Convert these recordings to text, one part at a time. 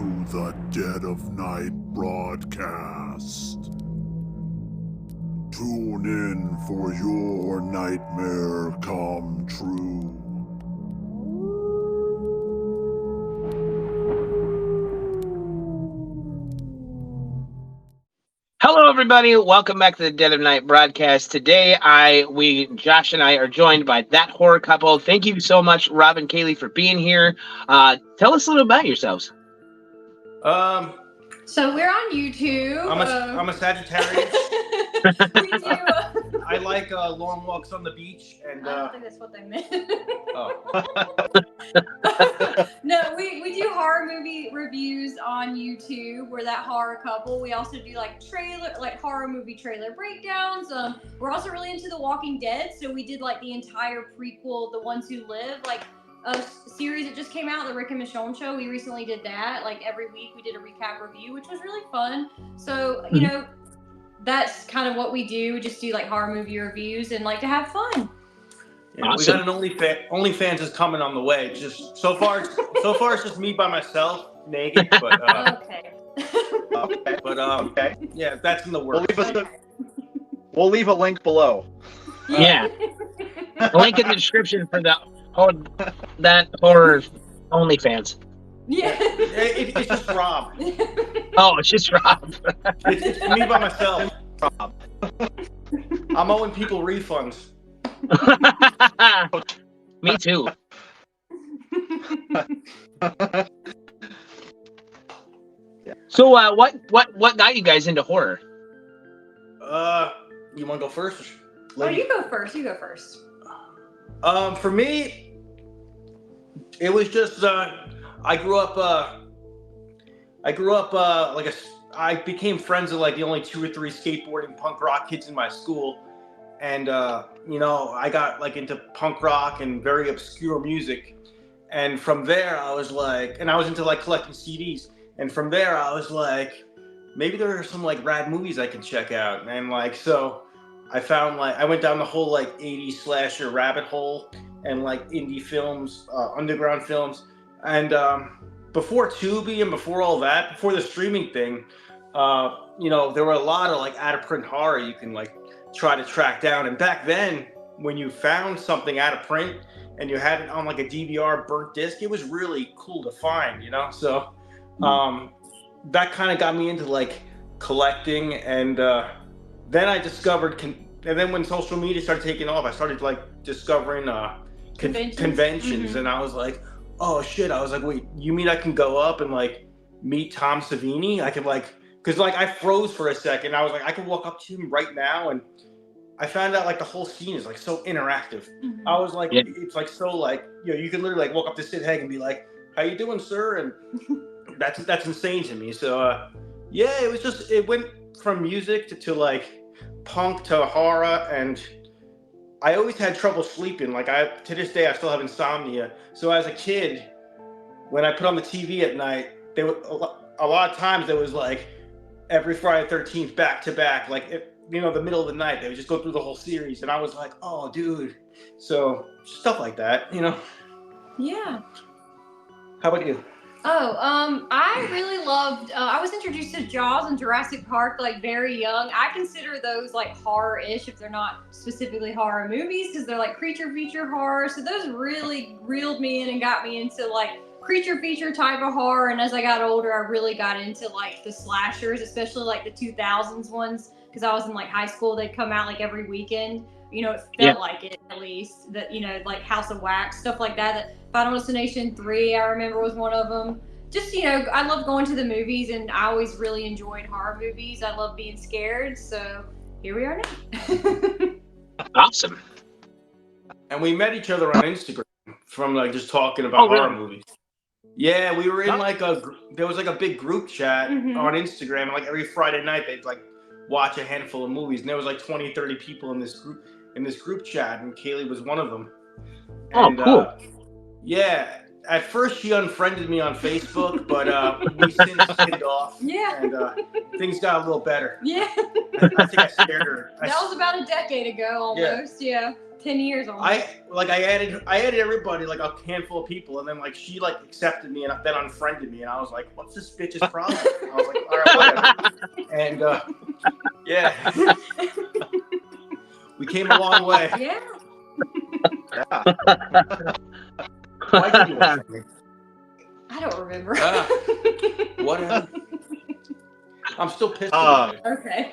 to the Dead of Night broadcast. Tune in for your nightmare come true. Hello, everybody. Welcome back to the Dead of Night broadcast. Today, Josh and I are joined by that horror couple. Thank you so much, Robby Kaylie, for being here. Tell us a little about yourselves. So we're on YouTube. I'm a Sagittarius. We do. I like long walks on the beach, and I don't think that's what they meant. oh. No, we do horror movie reviews on YouTube. We're that horror couple. We also do horror movie trailer breakdowns. We're also really into The Walking Dead, so we did like the entire prequel, The Ones Who Live, like a series that just came out, the Rick and Michonne show. We recently did that. Like every week we did a recap review, which was really fun. So, you know, that's kind of what we do. We just do like horror movie reviews and like to have fun. Yeah, awesome. We got an OnlyFans is coming on the way. Just so far it's just me by myself, naked. But Okay. okay. Yeah, that's in the works. We'll leave a link below. Yeah. A link in the description for that horror OnlyFans. Yeah. It's just Rob. Oh, it's just Rob. It's me by myself. Rob. I'm owing people refunds. Me too. So, what got you guys into horror? You want to go first? Oh, you go first. You go first. For me, it was just I became friends with like the only 2 or 3 skateboarding punk rock kids in my school, and I got like into punk rock and very obscure music, and from there I was into like collecting CDs, and from there I was like, maybe there are some like rad movies I can check out, and like so. I went down the whole like 80s slasher rabbit hole and like indie films, underground films. And before Tubi and before all that, before the streaming thing, there were a lot of like out of print horror you can like try to track down. And back then, when you found something out of print and you had it on like a DVR burnt disc, it was really cool to find, So that kind of got me into like collecting, and then I discovered, and then when social media started taking off, I started like discovering conventions, and I was like, oh shit! I was like, wait, you mean I can go up and like meet Tom Savini? I could because I froze for a second. I was like, I can walk up to him right now, and I found out like the whole scene is like so interactive. Mm-hmm. I was like, it's like so like you can literally like walk up to Sid Haig and be like, how you doing, sir? And that's insane to me. So it went from music to like punk to horror, and I always had trouble sleeping. Like to this day I still have insomnia. So as a kid, when I put on the TV at night, a lot of times there was like every Friday 13th back to back, like the middle of the night they would just go through the whole series, and I was like, oh dude. So stuff like that, Yeah. How about you? Oh, I really loved, I was introduced to Jaws and Jurassic Park like very young. I consider those like horror-ish if they're not specifically horror movies, because they're like creature feature horror. So those really reeled me in and got me into like creature feature type of horror. And as I got older, I really got into like the slashers, especially like the 2000s ones, because I was in like high school. They'd come out like every weekend. It felt like it, at least, that, like House of Wax, stuff like that. Final Destination 3, I remember, was one of them. Just, I love going to the movies, and I always really enjoyed horror movies. I love being scared, so here we are now. Awesome. And we met each other on Instagram from like just talking about horror movies. Yeah, we were in there was like a big group chat on Instagram, and like every Friday night they'd like watch a handful of movies, and there was like 20, 30 people in this group chat, and Kaylie was one of them. And, cool. At first she unfriended me on Facebook, but we since hit it off. Yeah. And things got a little better. Yeah. I think I scared her. That was about a decade ago, almost. Yeah. 10 years almost. I added everybody, like a handful of people, and then like she like accepted me and then unfriended me, and I was like, what's this bitch's problem? I was like, all right, whatever. And yeah, we came a long way. Yeah. Why did you unfriend me? I don't remember. Whatever. I'm still pissed about it. Okay.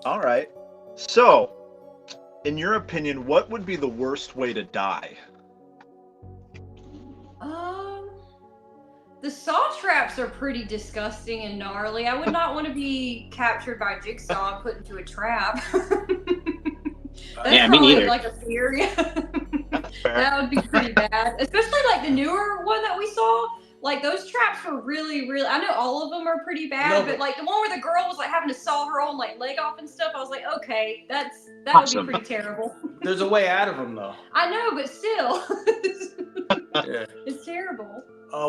All right. So, in your opinion, what would be the worst way to die? The saw traps are pretty disgusting and gnarly. I would not want to be captured by Jigsaw and put into a trap. That's Yeah, me probably neither. like a fear. That would be pretty bad. Especially like the newer one that we saw. Like those traps were really, really. I know all of them are pretty bad, but like the one where the girl was like having to saw her own like leg off and stuff. I was like, okay, that Awesome. would be pretty terrible. There's a way out of them though. I know, but still, Yeah. it's terrible.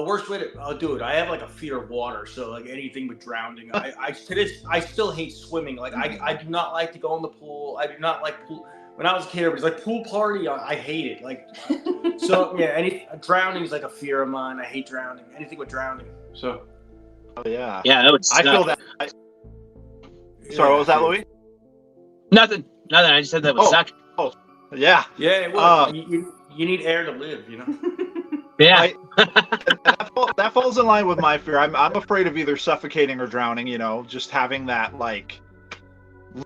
Worst way to do it. I have like a fear of water, so like anything with drowning. I still hate swimming. Like I do not like to go in the pool. I do not like pool. When I was a kid, it was like pool party. I hate it. Like so yeah. Drowning is like a fear of mine. I hate drowning. Anything with drowning. So. Oh yeah. Yeah, that would I suck. feel that. Sorry, what was that, Louis? Nothing. I just said that would suck. Yeah. Yeah, it would. You need air to live, you know. Yeah. That falls in line with my fear. I'm afraid of either suffocating or drowning. You know, just having that like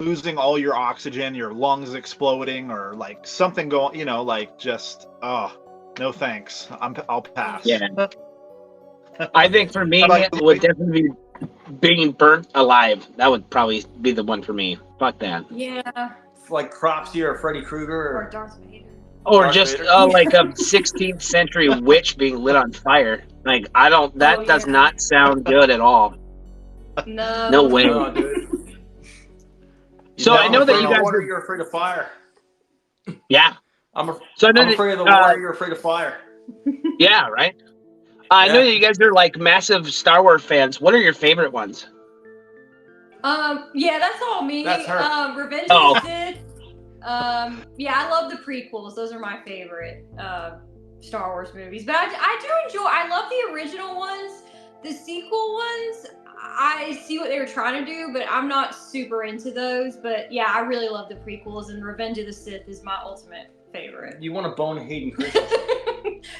losing all your oxygen, your lungs exploding, or like something going. You know, like just no thanks. I'll pass. Yeah. I think for me, How about it you, would definitely be being burnt alive. That would probably be the one for me. Fuck that. Yeah. Like Cropsy or Freddy Krueger. Or Darth Vader. Or Darth just Vader? like a 16th century witch being lit on fire. Like that does not sound good at all. No. No way. No, dude. So I know that you guys water, are, you're afraid of fire. yeah. I'm So I know I'm that, afraid of the water. You're afraid of fire. yeah, right. I know that you guys are like massive Star Wars fans. What are your favorite ones? Yeah, that's all me. That's her. Revenge Oh. of the Sith. Yeah, I love the prequels. Those are my favorite Star Wars movies. But I do enjoy. I love the original ones. The sequel ones, I see what they were trying to do, but I'm not super into those. But yeah, I really love the prequels, and Revenge of the Sith is my ultimate favorite. You want to bone Hayden Christensen?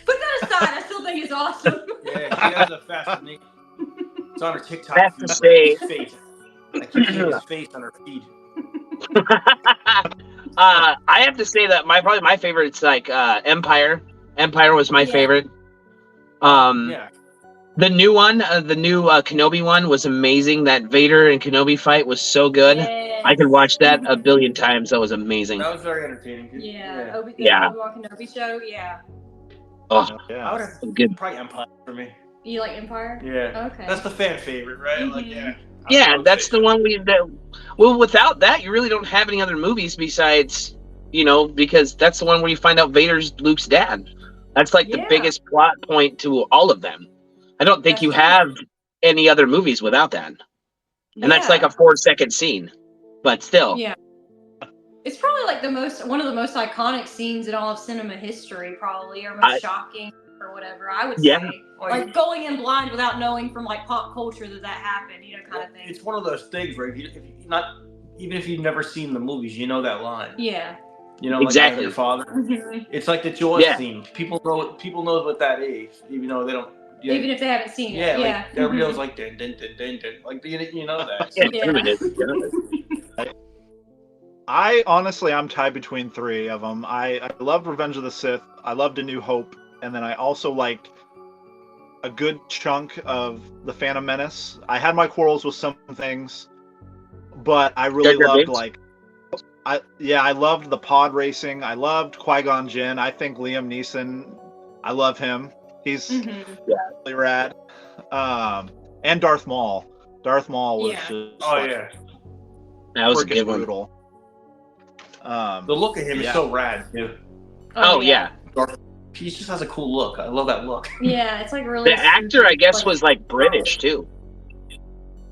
Put that aside. I still think it's awesome. Yeah, she has a fascination. It's on her TikTok. I have to feed, say- his face. I keep seeing his face on her feed. I have to say that probably my favorite's like Empire. Empire was my favorite. Yeah. The new one, the new Kenobi one was amazing. That Vader and Kenobi fight was so good. Yes. I could watch that a billion times. That was amazing. That was very entertaining. Yeah. Yeah. Yeah. Obi-Wan Kenobi show. Yeah. Oh, I would have good. probably Empire for me. You like Empire? Yeah. Okay. That's the fan favorite, right? Like, Mhm. yeah. Yeah, that's the one well, without that, you really don't have any other movies besides, because that's the one where you find out Vader's Luke's dad. That's like the Yeah. biggest plot point to all of them. I don't think That's you true. have any other movies without that. And that's like a 4-second scene, but still. Yeah. It's probably like one of the most iconic scenes in all of cinema history, probably, or most shocking or whatever, I would Yeah. say. Like going in blind without knowing from like pop culture that happened, kind of thing. It's one of those things where even if you've never seen the movies, you know that line. Yeah. Like Exactly. your father. Mhm. It's like the Jaws Yeah. scene. People know what that is, even though they don't. Yeah, Even if they haven't seen it. yeah, like Yeah. everybody Mhm. knows like dun, dun, dun, dun, dun. Like you know that. Yeah, Yeah. true, it is. I'm tied between three of them. I loved Revenge of the Sith. I loved A New Hope, and then I also liked a good chunk of The Phantom Menace. I had my quarrels with some things, but I really Jar Jar loved Binks? I loved the pod racing. I loved Qui-Gon Jinn. I think Liam Neeson, I love him. He's Mhm. really rad. And Darth Maul. Darth Maul was Yeah. just Oh yeah. That was a freaking good one. brutal. The look of him is so rad, dude. Oh, yeah. He just has a cool look. I love that look. Yeah, it's like really. The actor, I guess, was like British too.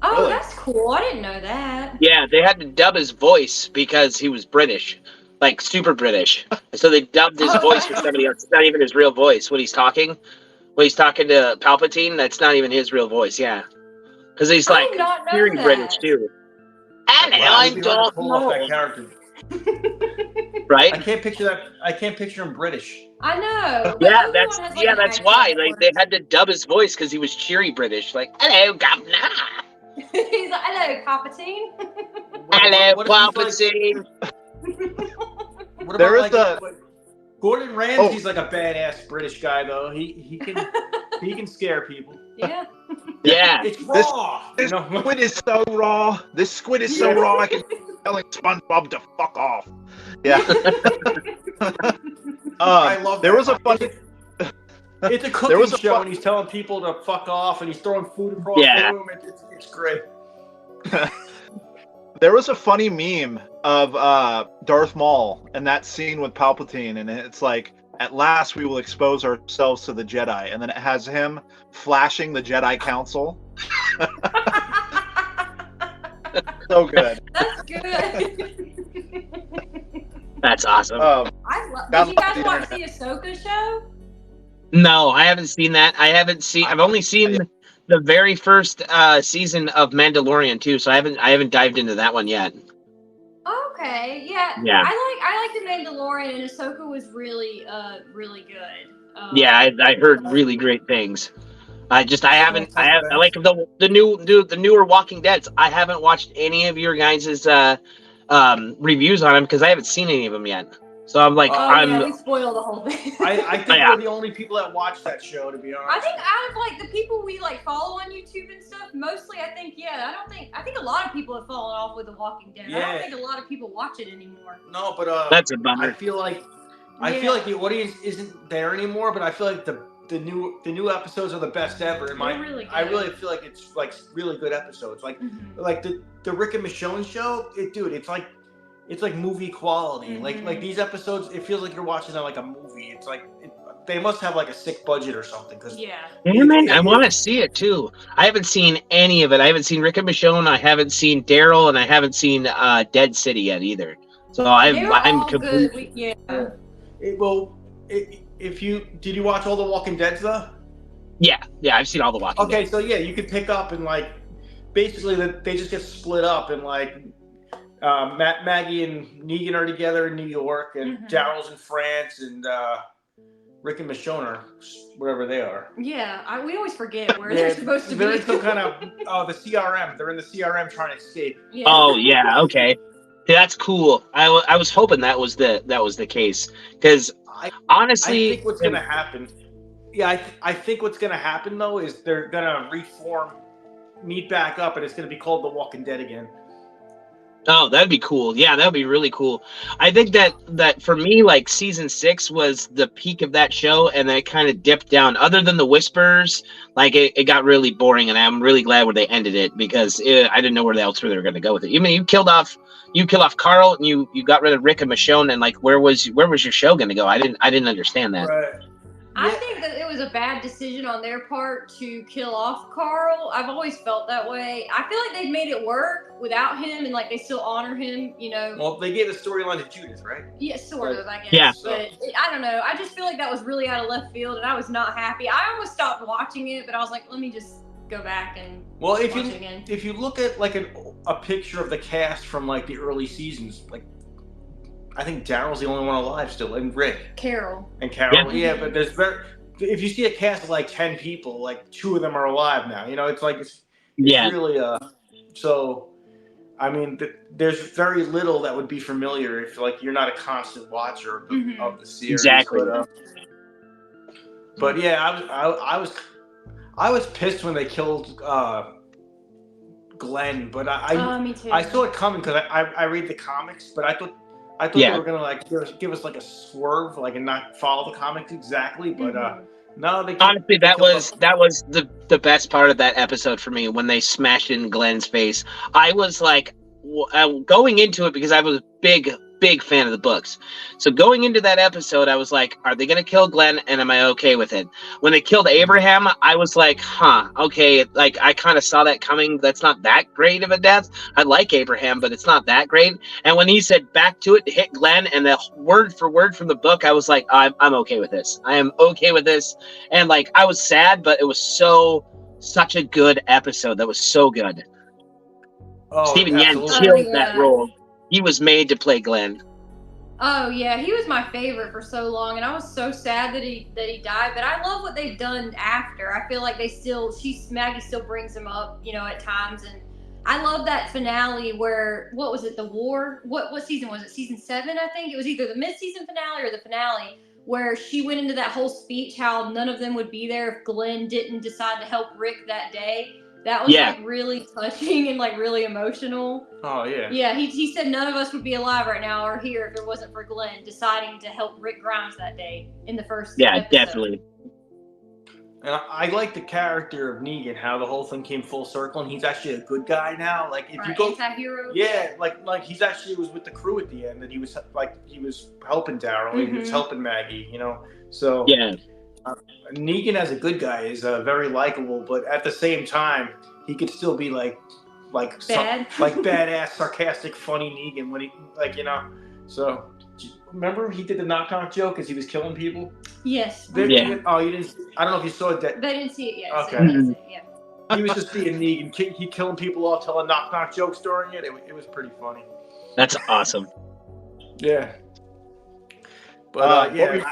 Oh, Really? that's cool. I didn't know that. Yeah, they had to dub his voice because he was British, like super British. So they dubbed his voice for somebody else. It's not even his real voice. When he's talking to Palpatine, that's not even his real voice. Yeah, because he's I like did not know very that. British too. Hello, Wow, I'm it'd be hard to Darth pull off that Maul. character. Right? I can't picture that. I can't picture him British. I know. But Yeah, Obi-Wan that's has, like, an that's accent, why of they course. had to dub his voice because he was cheery British. Like, hello, Governor. He's like, hello, Palpatine. Hello, What if he's Palpatine. What There about is like Gordon Ramsay's like a badass British guy though. He can scare people. Yeah. Yeah. It's raw. This you know? squid is so raw. This squid is so raw. I can telling SpongeBob to fuck off. Yeah. I love there that. was a funny. It's a cooking There was a show, fun- and he's telling people to fuck off, and he's throwing food across Yeah. the room. It's great. There was a funny meme of Darth Maul and that scene with Palpatine, and it's like, at last we will expose ourselves to the Jedi, and then it has him flashing the Jedi Council. So good. That's good. That's awesome. Did you guys watch the Ahsoka show? No, I haven't seen that. I've only seen the very first season of Mandalorian too, so I haven't dived into that one yet. Okay, yeah. Yeah. I like the Mandalorian, and Ahsoka was really good. Yeah, I heard really great things. I like the newer Walking Deads. I haven't watched any of your guys' reviews on them because I haven't seen any of them yet. So I'm like, we spoiled the whole thing. I think we're the only people that watch that show, to be honest. I think out of like the people we like follow on YouTube and stuff, mostly I think I think a lot of people have fallen off with The Walking Dead. I don't think a lot of people watch it anymore. No, but that's a bummer. I feel like the audience isn't there anymore, but I feel like the new episodes are the best ever. And Really good. I really feel like it's like really good episodes. Like like the Rick and Michonne show, it's like movie quality. Like these episodes, it feels like you're watching like a movie. It's like they must have like a sick budget or something. Man, I want to see it too. I haven't seen any of it. I haven't seen Rick and Michonne. I haven't seen Daryl, and I haven't seen Dead City yet either. So I'm completely. Did you watch all the Walking Deads though? Yeah, I've seen all the Walking Dead. Okay, so yeah, you could pick up and like basically they just get split up and like. Maggie and Negan are together in New York, and Daryl's in France, and Rick and Michonne are wherever they are. Yeah, we always forget where they're supposed to be. They're in some kind of the CRM. They're in the CRM trying to escape. Yeah. Oh yeah, okay, that's cool. I was hoping that was the case because honestly, I think what's gonna happen. Yeah, I think what's gonna happen though is they're gonna meet back up, and it's gonna be called The Walking Dead again. Oh, that'd be cool. Yeah, that'd be really cool. I think that for me, like season 6 was the peak of that show, and then it kind of dipped down. Other than the whispers, like it got really boring, and I'm really glad where they ended it because I didn't know where else they were going to go with it. You mean you killed off Carl, and you got rid of Rick and Michonne, and like where was your show going to go? I didn't understand that. Right. I think that it was a bad decision on their part to kill off Carl. I've always felt that way. I feel like they've made it work without him, and like they still honor him, you know. Well, they gave the storyline to Judith, right? Yeah, sort of, I guess. Yeah. But I don't know. I just feel like that was really out of left field, and I was not happy. I almost stopped watching it, but I was like, let me just go back and watch it again. If you look at like a picture of the cast from like the early seasons, like I think Daryl's the only one alive still, and Rick. Carol. Yeah, but if you see a cast of like 10 people, like 2 of them are alive now. You know, it's really so. I mean, there's very little that would be familiar if like you're not a constant watcher of the series. Exactly. But yeah, I was pissed when they killed Glenn, but me too. I saw it coming because I read the comics, but I thought they were gonna like give us like a swerve, like and not follow the comics exactly. But no, they honestly that was the best part of that episode for me when they smashed in Glenn's face. I was like going into it because I was a big big fan of the books. So going into that episode, I was like, are they going to kill Glenn? And am I okay with it? When they killed Abraham, I was like, okay. Like, I kind of saw that coming. That's not that great of a death. I like Abraham, but it's not that great. And when he said back to it, hit Glenn, and the word for word from the book, I was like, I'm okay with this. I am okay with this. And like, I was sad, but it was such a good episode. That was so good. Oh, Stephen Yan absolutely. killed Oh, that yeah. role. He was made to play Glenn. Oh yeah, he was my favorite for so long, and I was so sad that he died. But I love what they've done after. I feel like Maggie still brings him up, at times, and I love that finale where what was it? The war? What season was it? Season 7, I think. It was either the mid-season finale or the finale where she went into that whole speech how none of them would be there if Glenn didn't decide to help Rick that day. That was like really touching and like really emotional. Oh yeah. Yeah, he said none of us would be alive right now or here if it wasn't for Glenn deciding to help Rick Grimes that day in the first episode. Definitely. And I like the character of Negan, how the whole thing came full circle, and he's actually a good guy now. Like if you go, anti-hero. yeah, like he's actually was with the crew at the end, and he was helping Daryl, he was helping Maggie, So Yeah. Negan as a good guy is very likable, but at the same time, he could still be like Bad. badass, sarcastic, funny Negan when he So remember he did the knock joke as he was killing people. Yes. Yeah. Oh, you didn't. I don't know if you saw it. They didn't see it yet. Okay. So I didn't see it, yeah. He was just being Negan. He killing people all telling knock jokes during it. It was pretty funny. That's awesome. Yeah. But what were you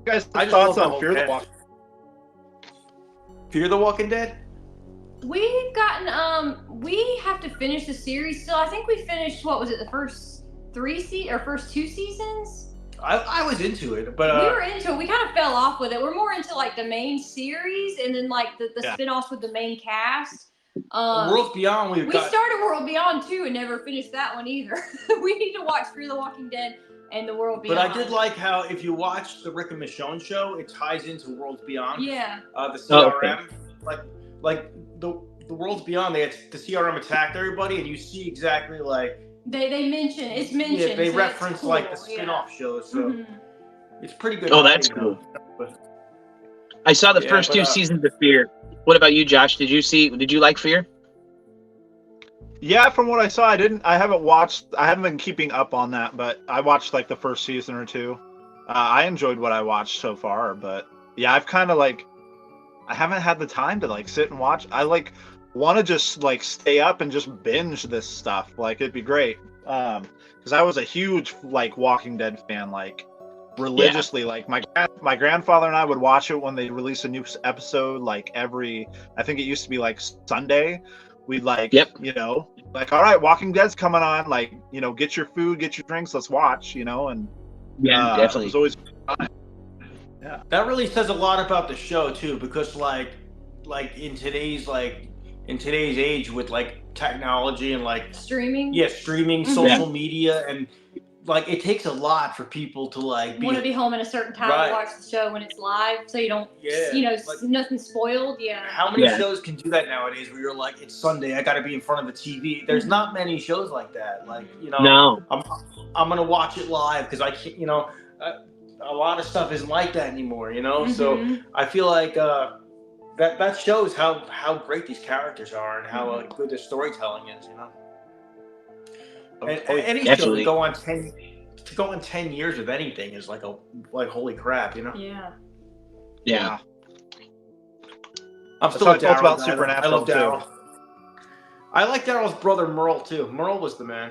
guys' I just thoughts love on Fear the Walking? Fear the Walking Dead? We've gotten we have to finish the series still. I think we finished the first 2 seasons? I was into it, but we were into it. We kind of fell off with it. We're more into like the main series and then like the spin-offs with the main cast. Worlds Beyond we started World Beyond too and never finished that one either. We need to watch Fear the Walking Dead and the World Beyond. But I did like how if you watch the Rick and Michonne show, it ties into Worlds Beyond. Yeah. The CRM, like the Worlds Beyond, the CRM attacked everybody, and you see exactly like they mention it's mentioned. Yeah, they so reference cool. like the spin-off shows, so it's pretty good. Oh, that's cool. I saw the first 2 seasons of Fear. What about you, Josh? Did you like Fear? Yeah, from what I saw, I haven't been keeping up on that, but I watched like the first season or 2. I enjoyed what I watched so far, but yeah, I've kind of like, I haven't had the time to like sit and watch. I like want to just like stay up and just binge this stuff. Like it'd be great. Because I was a huge like Walking Dead fan, like religiously. Like my grandfather and I would watch it when they release a new episode, like every, I think it used to be like Sunday. We'd like, like, all right, Walking Dead's coming on. Like, get your food, get your drinks, let's watch. And definitely. It was always fun. Yeah, that really says a lot about the show too, because like in today's age with like technology and like streaming, social media, and like it takes a lot for people to like want to be home at a certain time to watch the show when it's live, so you don't, like, nothing spoiled. Yeah. How many shows can do that nowadays? Where you're like, it's Sunday, I got to be in front of the TV. There's not many shows like that. Like No. I'm gonna watch it live because I can't. A lot of stuff isn't like that anymore. So I feel like that shows how great these characters are and how good the storytelling is. And any show to go on 10 years of anything is like holy crap, Yeah. I'm still a Daryl about guy. Supernatural, I love Daryl. I like Daryl's brother Merle too. Merle was the man.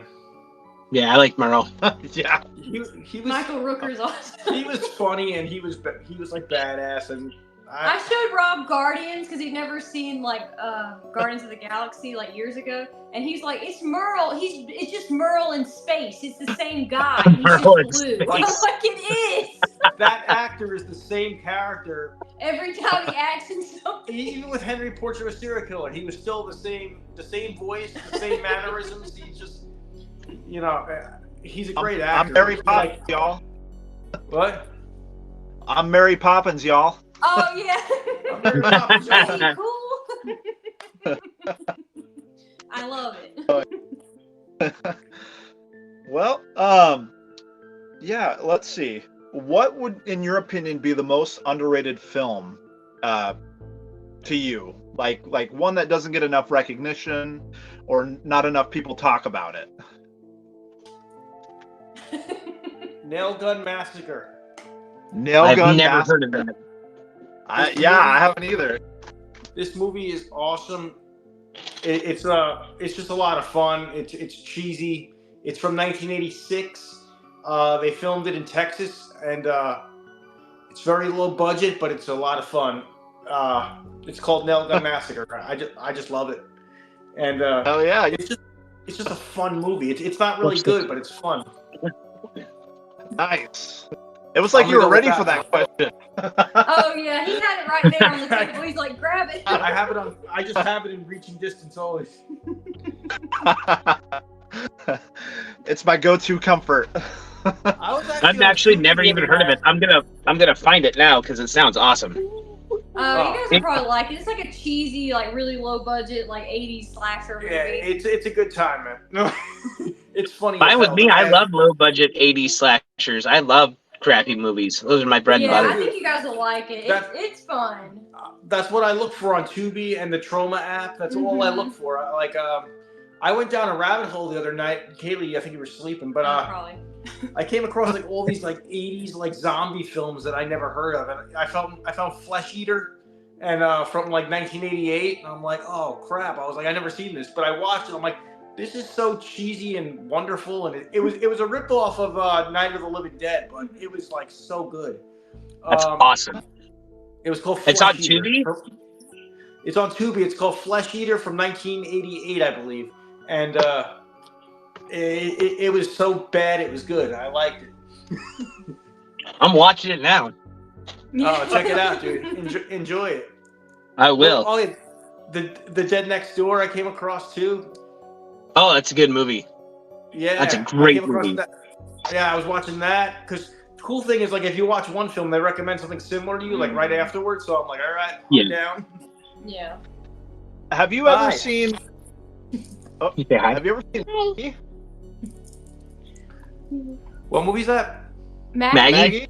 Yeah, I like Merle. Yeah. He was Michael Rooker's awesome. He was funny and he was like badass, and I showed Rob Guardians because he'd never seen like Guardians of the Galaxy like years ago, and he's like, "It's Merle. It's just Merle in space. It's the same guy. He's Merle in just blue." space. I'm like, "It is." That actor is the same character Every time he acts in something. even with Henry Portrait of a Serial Killer. He was still the same voice, the same mannerisms. He's just, he's a great actor. I'm Mary Poppins, y'all. What? I'm Mary Poppins, y'all. Oh yeah. I'm Mary Poppins, Is y'all. he cool? I love it. Well, yeah, let's see. What would, in your opinion, be the most underrated film to you? Like one that doesn't get enough recognition or not enough people talk about it? Nail Gun Massacre. Nail Gun I've never Massacre. heard of that. I haven't either. This movie is awesome. It's just a lot of fun. It's cheesy. It's from 1986. They filmed it in Texas, and it's very low budget, but it's a lot of fun. It's called Nail Gun Massacre. I just love it. And Oh yeah, it's just a fun movie. It's not really good, but it's fun. nice. It was like you were ready for that question. Oh yeah, he had it right there on the table. He's like, grab it. I just have it in reaching distance always. It's my go-to comfort. I've actually never even heard of it. I'm gonna find it now because it sounds awesome. You guys will probably like it. It's like a cheesy, like really low budget, like 80s slasher movie. Yeah, it's a good time, man. No, it's funny. Fine with me. I love low budget 80s slashers. I love crappy movies. Those are my bread and I butter. think you guys will like it. It's fun. That's what I look for on Tubi and the Trauma app. That's all I look for. I went down a rabbit hole the other night. Kaylie, I think you were sleeping, but Probably. I came across like all these like 80s like zombie films that I never heard of, and I found Flesh Eater, and from like 1988, and I'm like, oh crap! I was like, I never seen this, but I watched it. I'm like, this is so cheesy and wonderful, and it was a ripoff of Night of the Living Dead, but it was like so good. That's awesome. It was called. It's on Tubi. It's on Tubi. It's called Flesh Eater from 1988, I believe, and it was so bad it was good. I liked it. I'm watching it now. Oh, check it out, dude. Enjoy it. I will. Oh, yeah. The Dead Next Door I came across too. Oh, that's a good movie. Yeah, that's a great movie. Yeah, I was watching that because the cool thing is like if you watch one film, they recommend something similar to you like right afterwards. So I'm like, all right, I'm down. Yeah. Have you ever seen? Oh, yeah. Have you ever seen? What movie's that? Maggie?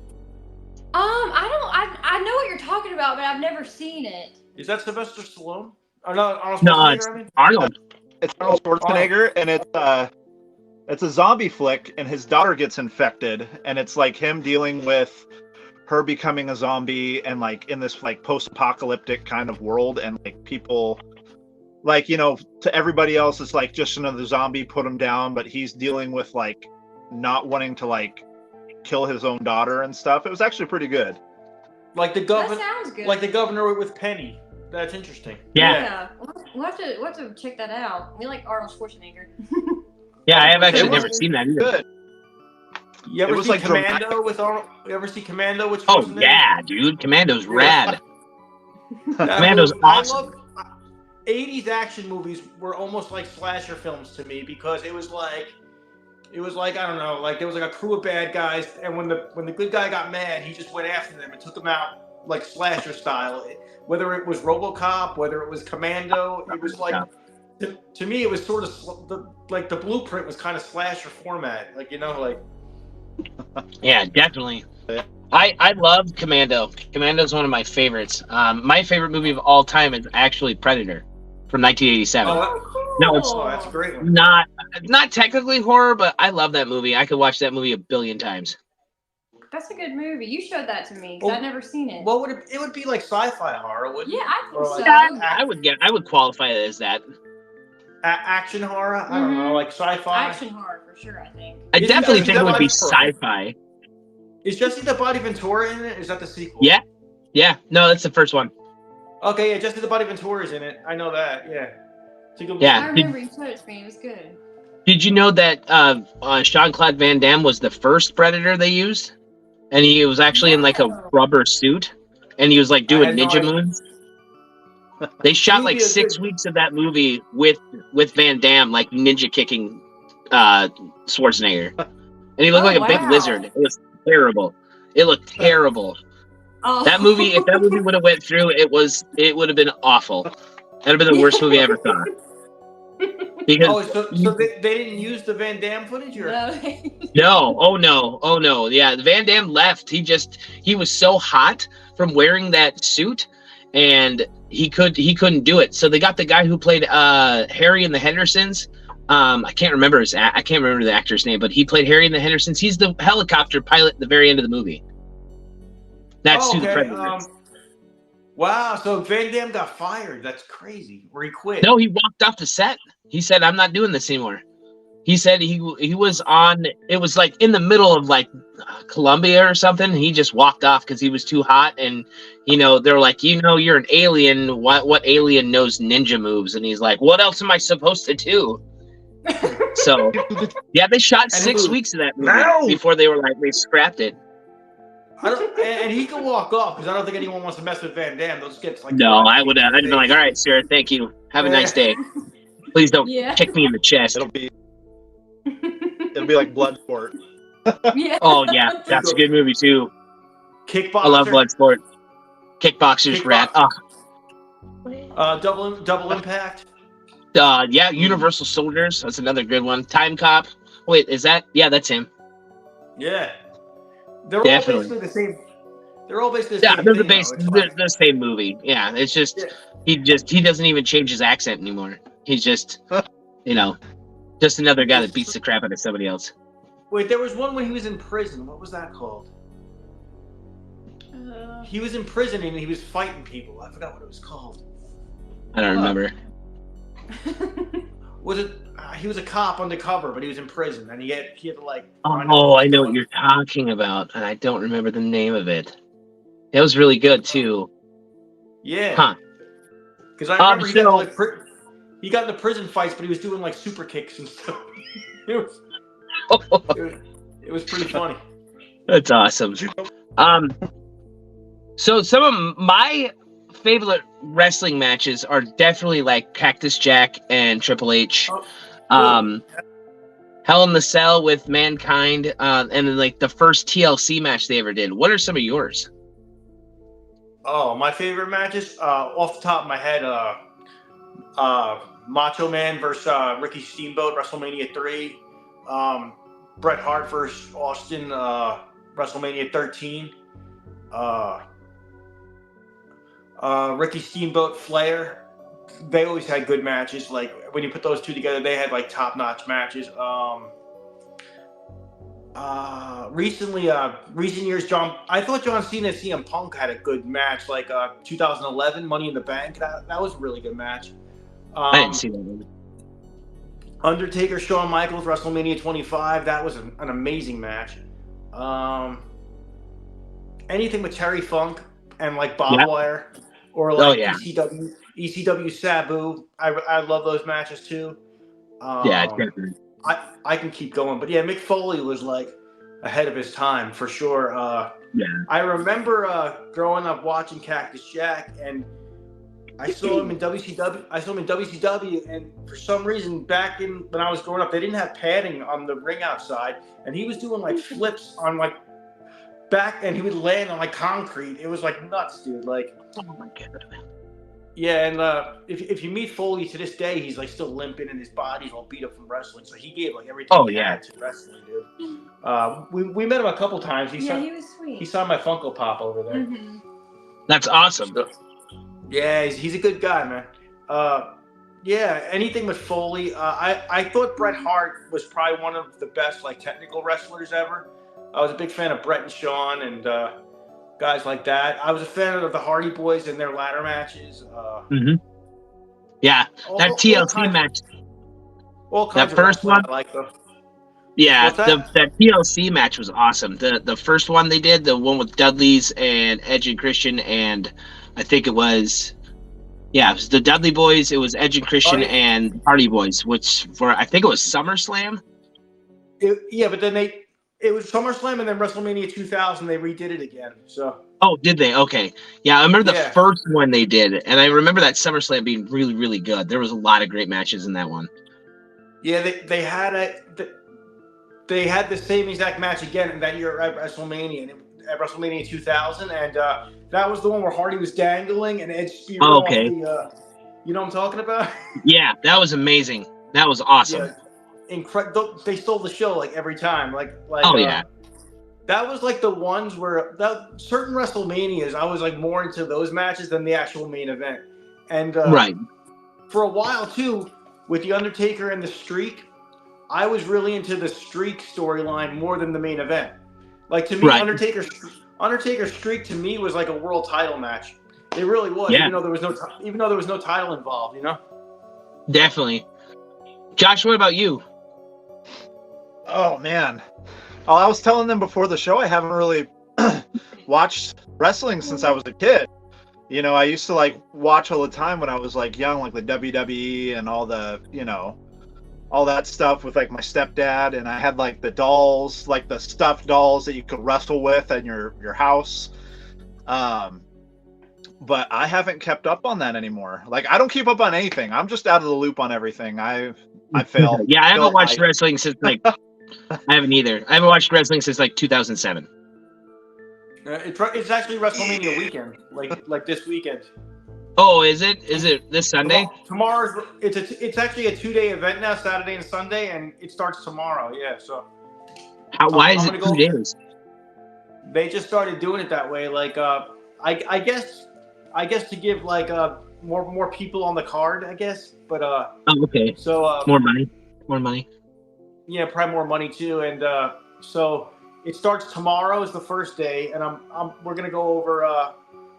I know what you're talking about, but I've never seen it. Is that Sylvester Stallone? Or no, Arnold No, Schwarzenegger, it's I mean? Arnold. It's Arnold Schwarzenegger, and it's a zombie flick, and his daughter gets infected, and it's like him dealing with her becoming a zombie, and like in this like post-apocalyptic kind of world, and like people, like, you know, to everybody else, it's like just another zombie, put him down, but he's dealing with like not wanting to like kill his own daughter and stuff. It was actually pretty good. Like the governor. That sounds good. Like the governor with Penny. That's interesting. Yeah. We'll have to check that out. We like Arnold Schwarzenegger. Yeah, I have actually never seen that either. Good. You ever was see like Commando dramatic. with Arnold? You ever see Commando with Oh Schwarzenegger? yeah, dude. Commando's rad. That Commando's movie- awesome. 80s action movies were almost like slasher films to me because it was like I don't know, like there was like a crew of bad guys, and when the good guy got mad, he just went after them and took them out like slasher style. Whether it was RoboCop, whether it was Commando, it was like to me it was sort of the blueprint was kind of slasher format, like, you know, like. Yeah, definitely. I love Commando. Commando's one of my favorites. My favorite movie of all time is actually Predator from 1987. No, it's that's a great one. not technically horror, but I love that movie. I could watch that movie a billion times. That's a good movie. You showed that to me because I've never seen it. What would it would be like sci-fi horror, wouldn't Yeah, it? I think Or so. like I would qualify it as that. Action horror? I don't know, like sci-fi. Action horror for sure, I think. I Isn't definitely that- think it would be is that sci-fi. Is Jesse the Body Ventura in it? Is that the sequel? Yeah. No, that's the first one. Okay, yeah, Jesse the Body Ventura's in it. I know that. Yeah. It's a good Yeah. I remember you showed it to me. It was good. Did you know that Jean-Claude Van Damme was the first Predator they used? And he was actually in like a rubber suit, and he was like doing ninja moves. They shot like 6 weeks of that movie with Van Damme, like ninja kicking Schwarzenegger, and he looked like a big lizard. It was terrible. It looked terrible. Oh. That movie, if that movie would have went through, it would have been awful. That'd have been the worst movie I ever saw. Because so they didn't use the Van Damme footage, or no, oh no, yeah, Van Damme left. He was so hot from wearing that suit, and he couldn't do it. So they got the guy who played Harry in the Hendersons. I can't remember the actor's name, but he played Harry in the Hendersons. He's the helicopter pilot at the very end of the movie. That's who the predator is. Wow, so Van Damme got fired. That's crazy. Or he quit. No, he walked off the set. He said, "I'm not doing this anymore." He said he was on. It was like in the middle of like Colombia or something. He just walked off because he was too hot. And they're like, you're an alien. What alien knows ninja moves? And he's like, what else am I supposed to do? So yeah, they shot 6 weeks of that movie before they scrapped it. And he can walk off because I don't think anyone wants to mess with Van Damme. Those gets like. No, I would. I'd be like, all right, sir, thank you. Have a nice day. Please don't kick me in the chest. It'll be like Bloodsport. Yeah. Oh yeah, that's a good movie too. Kickboxer. I love Bloodsport. Kickboxer's rad. Double Impact. Yeah, Universal Soldiers. That's another good one. Time Cop. Wait, is that? Yeah, that's him. Yeah. They're Definitely. all basically the same. They're all basically the same. Yeah, they're the same movie. Yeah, it's just he doesn't even change his accent anymore. He's just just another guy that beats the crap out of somebody else. Wait, there was one when he was in prison. What was that called? He was in prison and he was fighting people. I forgot what it was called. I don't remember. Was it? He was a cop undercover, but he was in prison, and he had to like. Oh, I know what you're talking about, and I don't remember the name of it. It was really good too. Yeah. Huh. Because I remember he got into prison fights, but he was doing like super kicks and stuff. It was pretty funny. That's awesome. So some of my favorite wrestling matches are definitely like Cactus Jack and Triple H. Hell in the Cell with Mankind, and then like the first TLC match they ever did. What are some of yours? Oh, my favorite matches, off the top of my head, Macho Man versus Ricky Steamboat, WrestleMania 3. Bret Hart versus Austin, WrestleMania 13. Ricky Steamboat, Flair. They always had good matches. Like when you put those two together, they had like top-notch matches. Recent years, I thought John Cena and CM Punk had a good match. Like 2011 Money in the Bank. That was a really good match. I didn't see that one. Undertaker, Shawn Michaels, WrestleMania 25. That was an amazing match. Anything with Terry Funk and like Bob Wire or like ECW Sabu. I love those matches too. Definitely. I can keep going, but yeah, Mick Foley was like ahead of his time for sure. I remember growing up watching Cactus Jack, and I saw him in WCW. And for some reason, back when I was growing up, they didn't have padding on the ring outside, and he was doing like flips on like back, and he would land on like concrete. It was like nuts, dude. Like, oh my god. Yeah, and if you meet Foley to this day, he's like still limping and his body's all beat up from wrestling. So he gave like everything he had to wrestling, dude. We met him a couple times. He was sweet. He signed my Funko Pop over there. Mm-hmm. That's awesome. Yeah, he's a good guy, man. Anything with Foley. I thought Bret Hart was probably one of the best like technical wrestlers ever. I was a big fan of Bret and Shawn and guys like that. I was a fan of the Hardy Boys and their ladder matches. Yeah, that TLC match. All kinds that first one, I like them. Yeah, that TLC match was awesome. The first one they did, the one with Dudley's and Edge and Christian, and I think it was the Dudley Boys. It was Edge and Christian and Hardy Boys, which I think it was SummerSlam. But then it was SummerSlam, and then WrestleMania 2000, they redid it again. So. Oh, did they? Okay. Yeah, I remember the first one they did, and I remember that SummerSlam being really, really good. There was a lot of great matches in that one. Yeah, they had the same exact match again that year at WrestleMania, at WrestleMania 2000, and that was the one where Hardy was dangling and Edge speared off the. You know what I'm talking about? Yeah, that was amazing. That was awesome. Yeah, they stole the show like every time. Oh yeah. That was like the ones where certain WrestleManias, I was like more into those matches than the actual main event. And Right. for a while too, with the Undertaker and the Streak, I was really into the Streak storyline more than the main event. Like to me, Right. Undertaker's Streak to me was like a world title match. It really was, Yeah. even though there was no title involved. You know. Definitely. Josh, what about you? Oh man. Oh, I was telling them before the show I haven't really watched wrestling since I was a kid. You know, I used to like watch all the time when I was like young, like the WWE and all the, you know, all that stuff with like my stepdad, and I had like the dolls, like the stuffed dolls that you could wrestle with in your house. But I haven't kept up on that anymore. Like I don't keep up on anything. I'm just out of the loop on everything. I fail. Yeah, I haven't watched wrestling since like I haven't either. I haven't watched wrestling since like 2007. It's actually WrestleMania weekend, like this weekend. Oh, is it? Is it this Sunday? Tomorrow's it's actually a 2-day event now, Saturday and Sunday, and it starts tomorrow. Yeah, so. Why is it 2 days? They just started doing it that way. Like, I guess to give like more people on the card. I guess, but Oh, okay. So More money. Yeah, probably more money too, and so it starts tomorrow is the first day, and we're gonna go over.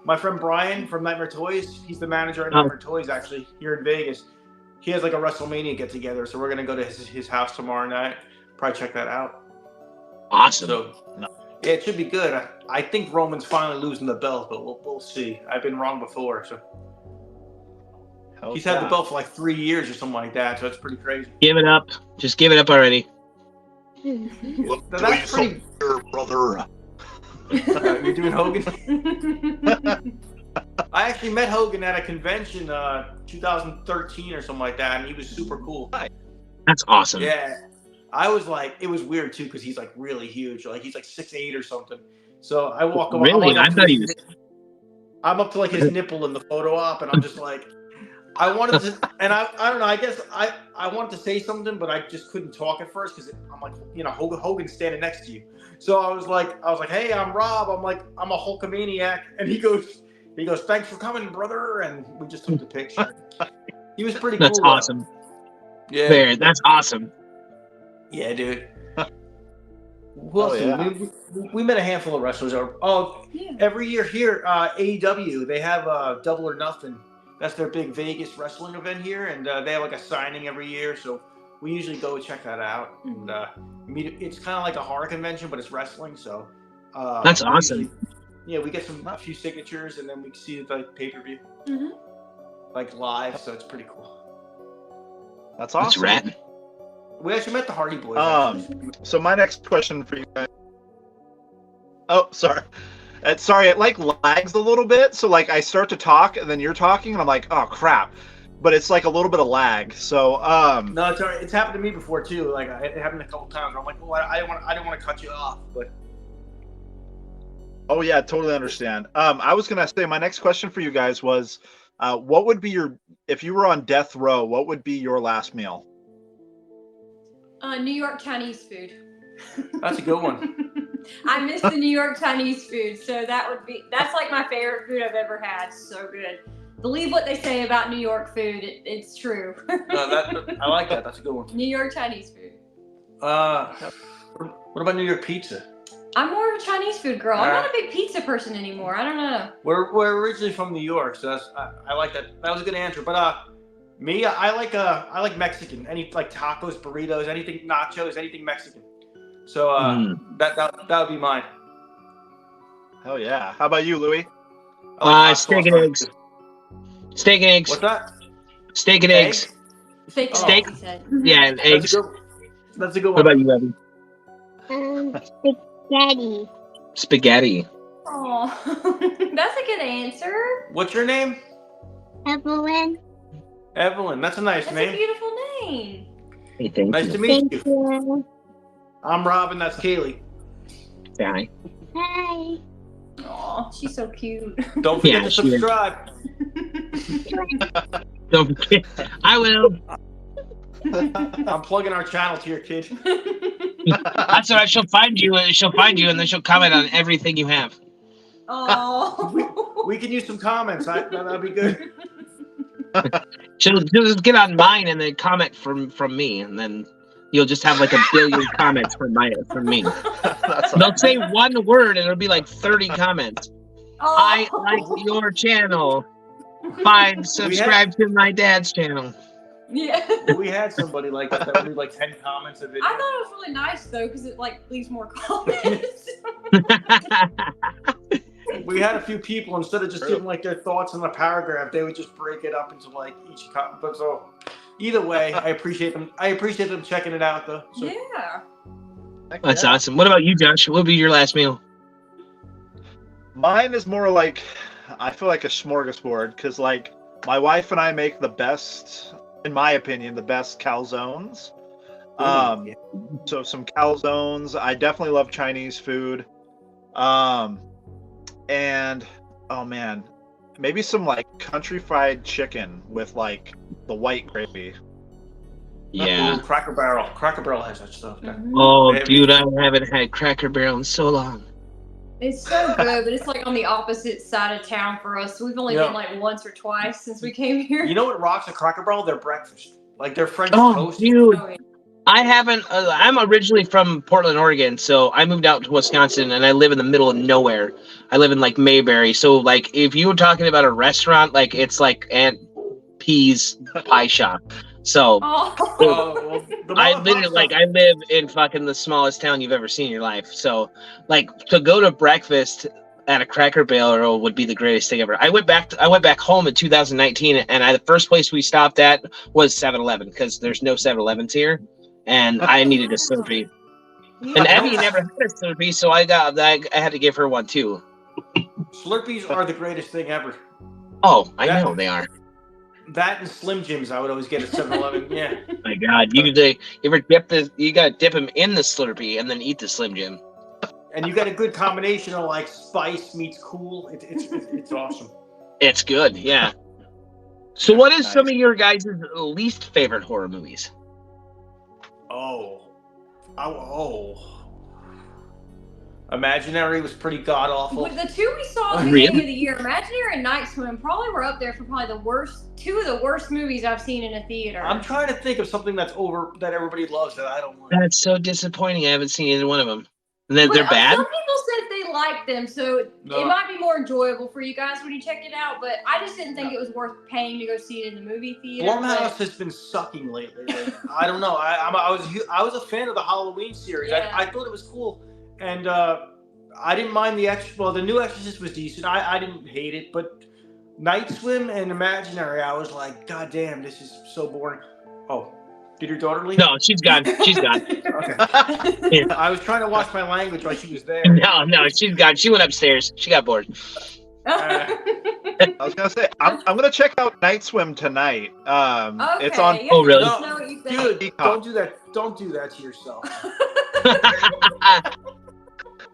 My friend Brian from Nightmare Toys, he's the manager at Nightmare Toys actually here in Vegas. He has like a WrestleMania get together, so we're gonna go to his house tomorrow night. Probably check that out. Awesome. So yeah, it should be good. I think Roman's finally losing the belt, but we'll see. I've been wrong before, so. He's had the belt for like 3 years or something like that, so it's pretty crazy. Give it up. Just give it up already. That's pretty. Brother. You're doing Hogan? I actually met Hogan at a convention 2013 or something like that, and he was super cool. That's awesome. Yeah. I was like, it was weird too, because he's like really huge. Like he's like 6'8" or something. So I walk over. Really? I thought he was. I'm up to like his nipple in the photo op, and I'm just like, I wanted to, and I don't know. I guess I wanted to say something, but I just couldn't talk at first because I'm like, you know, Hogan's standing next to you. So I was like, hey, I'm Rob. I'm like, I'm a Hulkamaniac, and he goes, thanks for coming, brother, and we just took the picture. He was pretty cool. That's awesome. Yeah, Fair. That's awesome. Yeah, dude. We met a handful of wrestlers. Every year here, AEW, they have Double or Nothing. That's their big Vegas wrestling event here, and they have like a signing every year. So we usually go check that out. And it's kind of like a horror convention, but it's wrestling. So that's awesome. We get a few signatures, and then we see the like pay-per-view, like live. So it's pretty cool. That's awesome. That's rad. We actually met the Hardy Boys. So my next question for you guys. Oh, sorry. Sorry, it like lags a little bit. So like I start to talk and then you're talking and I'm like, oh crap. But it's like a little bit of lag. So no, it's all right. It's happened to me before too. Like it happened a couple times. I'm like, well, I didn't want to cut you off, but. Oh yeah, totally understand. I was gonna say my next question for you guys was, what would be if you were on death row, what would be your last meal? New York Chinese food. That's a good one. I miss the New York Chinese food, so that's like my favorite food I've ever had. So good. Believe what they say about New York food. It's true. I like that. That's a good one. New York Chinese food. What about New York pizza? I'm more of a Chinese food girl. I'm not a big pizza person anymore. I don't know. We're originally from New York, so I like that. That was a good answer. But me, I like Mexican. Any like tacos, burritos, anything nachos, anything Mexican. So that would be mine. Hell yeah! How about you, Louis? Steak and eggs. Steak and eggs. What's that? Steak and eggs. Steak. Yeah, and eggs. That's a good one. What about you, Abby? Spaghetti. Spaghetti. Oh, that's a good answer. What's your name? Evelyn. Evelyn. That's a nice That's name. a beautiful name. Hey, thank Nice you. to meet Thank you. you. I'm Robin. That's Kaylie. Say hi. Hi. Aw, she's so cute. Don't forget Yeah, to she is. subscribe. Don't forget. I will. I'm plugging our channel to your kid. That's all right. She'll find you, and then she'll comment on everything you have. Oh. We can use some comments. That'd be good. She'll just get on mine and then comment from me, and then you'll just have like a billion comments from me. They'll say one word, and it'll be like 30 comments. Oh. I like your channel. Subscribe to my dad's channel. Yeah. We had somebody like that would leave like 10 comments a video. I thought it was really nice though, because it like leaves more comments. We had a few people, instead of just giving like their thoughts in a paragraph, they would just break it up into like each comment. But so either way, I appreciate them. I appreciate them checking it out though. So. Yeah. That's awesome. What about you, Josh? What would be your last meal? Mine is more like, I feel like a smorgasbord, because like my wife and I make the best, in my opinion, the best calzones. So some calzones. I definitely love Chinese food. And oh man, maybe some like country fried chicken with like the white gravy. Yeah. Ooh, Cracker Barrel. Cracker Barrel has that stuff. Mhm. Oh, dude, I haven't had Cracker Barrel in so long. It's so good, but it's like on the opposite side of town for us. So we've only been like once or twice since we came here. You know what rocks at Cracker Barrel? Their breakfast. Like their French Oh, toast. dude. Oh, yeah. I haven't. I'm originally from Portland, Oregon, so I moved out to Wisconsin, and I live in the middle of nowhere. I live in like Mayberry, so like if you were talking about a restaurant, like it's like Aunt P's pie shop. So Oh. I literally like I live in fucking the smallest town you've ever seen in your life. So like to go to breakfast at a Cracker Barrel would be the greatest thing ever. I went back home in 2019, and the first place we stopped at was 7-Eleven because there's no 7-Elevens here. And I needed a Slurpee. And Abby never had a Slurpee, so I had to give her one too. Slurpees are the greatest thing ever. Oh, I know they are. That and Slim Jims I would always get at 7-Eleven. Yeah. My God, you gotta dip them in the Slurpee and then eat the Slim Jim. And you got a good combination of like spice meets cool. It's awesome. It's good, yeah. So what is some of your guys' least favorite horror movies? Imaginary was pretty god awful. With the two we saw at the beginning of the year, Imaginary and Night Swim probably were up there for probably two of the worst movies I've seen in a theater. I'm trying to think of something that everybody loves that I don't like. That's so disappointing. I haven't seen either one of them. And they're bad? Some people said they liked them, so it might be more enjoyable for you guys when you check it out, but I just didn't think it was worth paying to go see it in the movie theater. Blumhouse has been sucking lately. Like, I don't know. I was a fan of the Halloween series. Yeah. I thought it was cool. And I didn't mind the new Exorcist was decent. I didn't hate it, but Night Swim and Imaginary, I was like, God damn, this is so boring. Oh, did your daughter leave? No, she's gone. She's gone. Okay. Yeah. I was trying to watch my language while she was there. No, she's gone. She went upstairs. She got bored. I was gonna say I'm gonna check out Night Swim tonight. It's on. Yeah, Oh, really? know what you think. Dude, don't do that. Don't do that to yourself.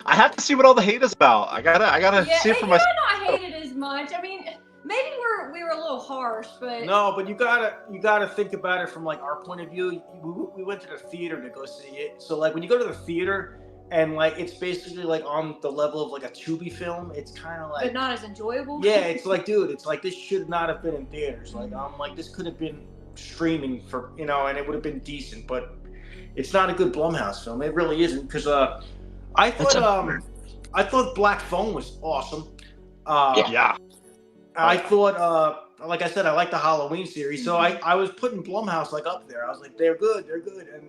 I have to see what all the hate is about. I gotta see it for myself. I might not hate it as much. I mean, maybe we were a little harsh, but No, but you gotta think about it from like our point of view. We went to the theater to go see it. So like when you go to the theater and like it's basically like on the level of like a Tubi film, it's kind of like but not as enjoyable. Yeah, it's like, dude, it's like this should not have been in theaters. Like I'm like this could have been streaming for and it would have been decent, but it's not a good Blumhouse film. It really isn't because I thought Black Phone was awesome. Yeah. I thought, like I said, I like the Halloween series, so I was putting Blumhouse like up there. I was like, they're good, and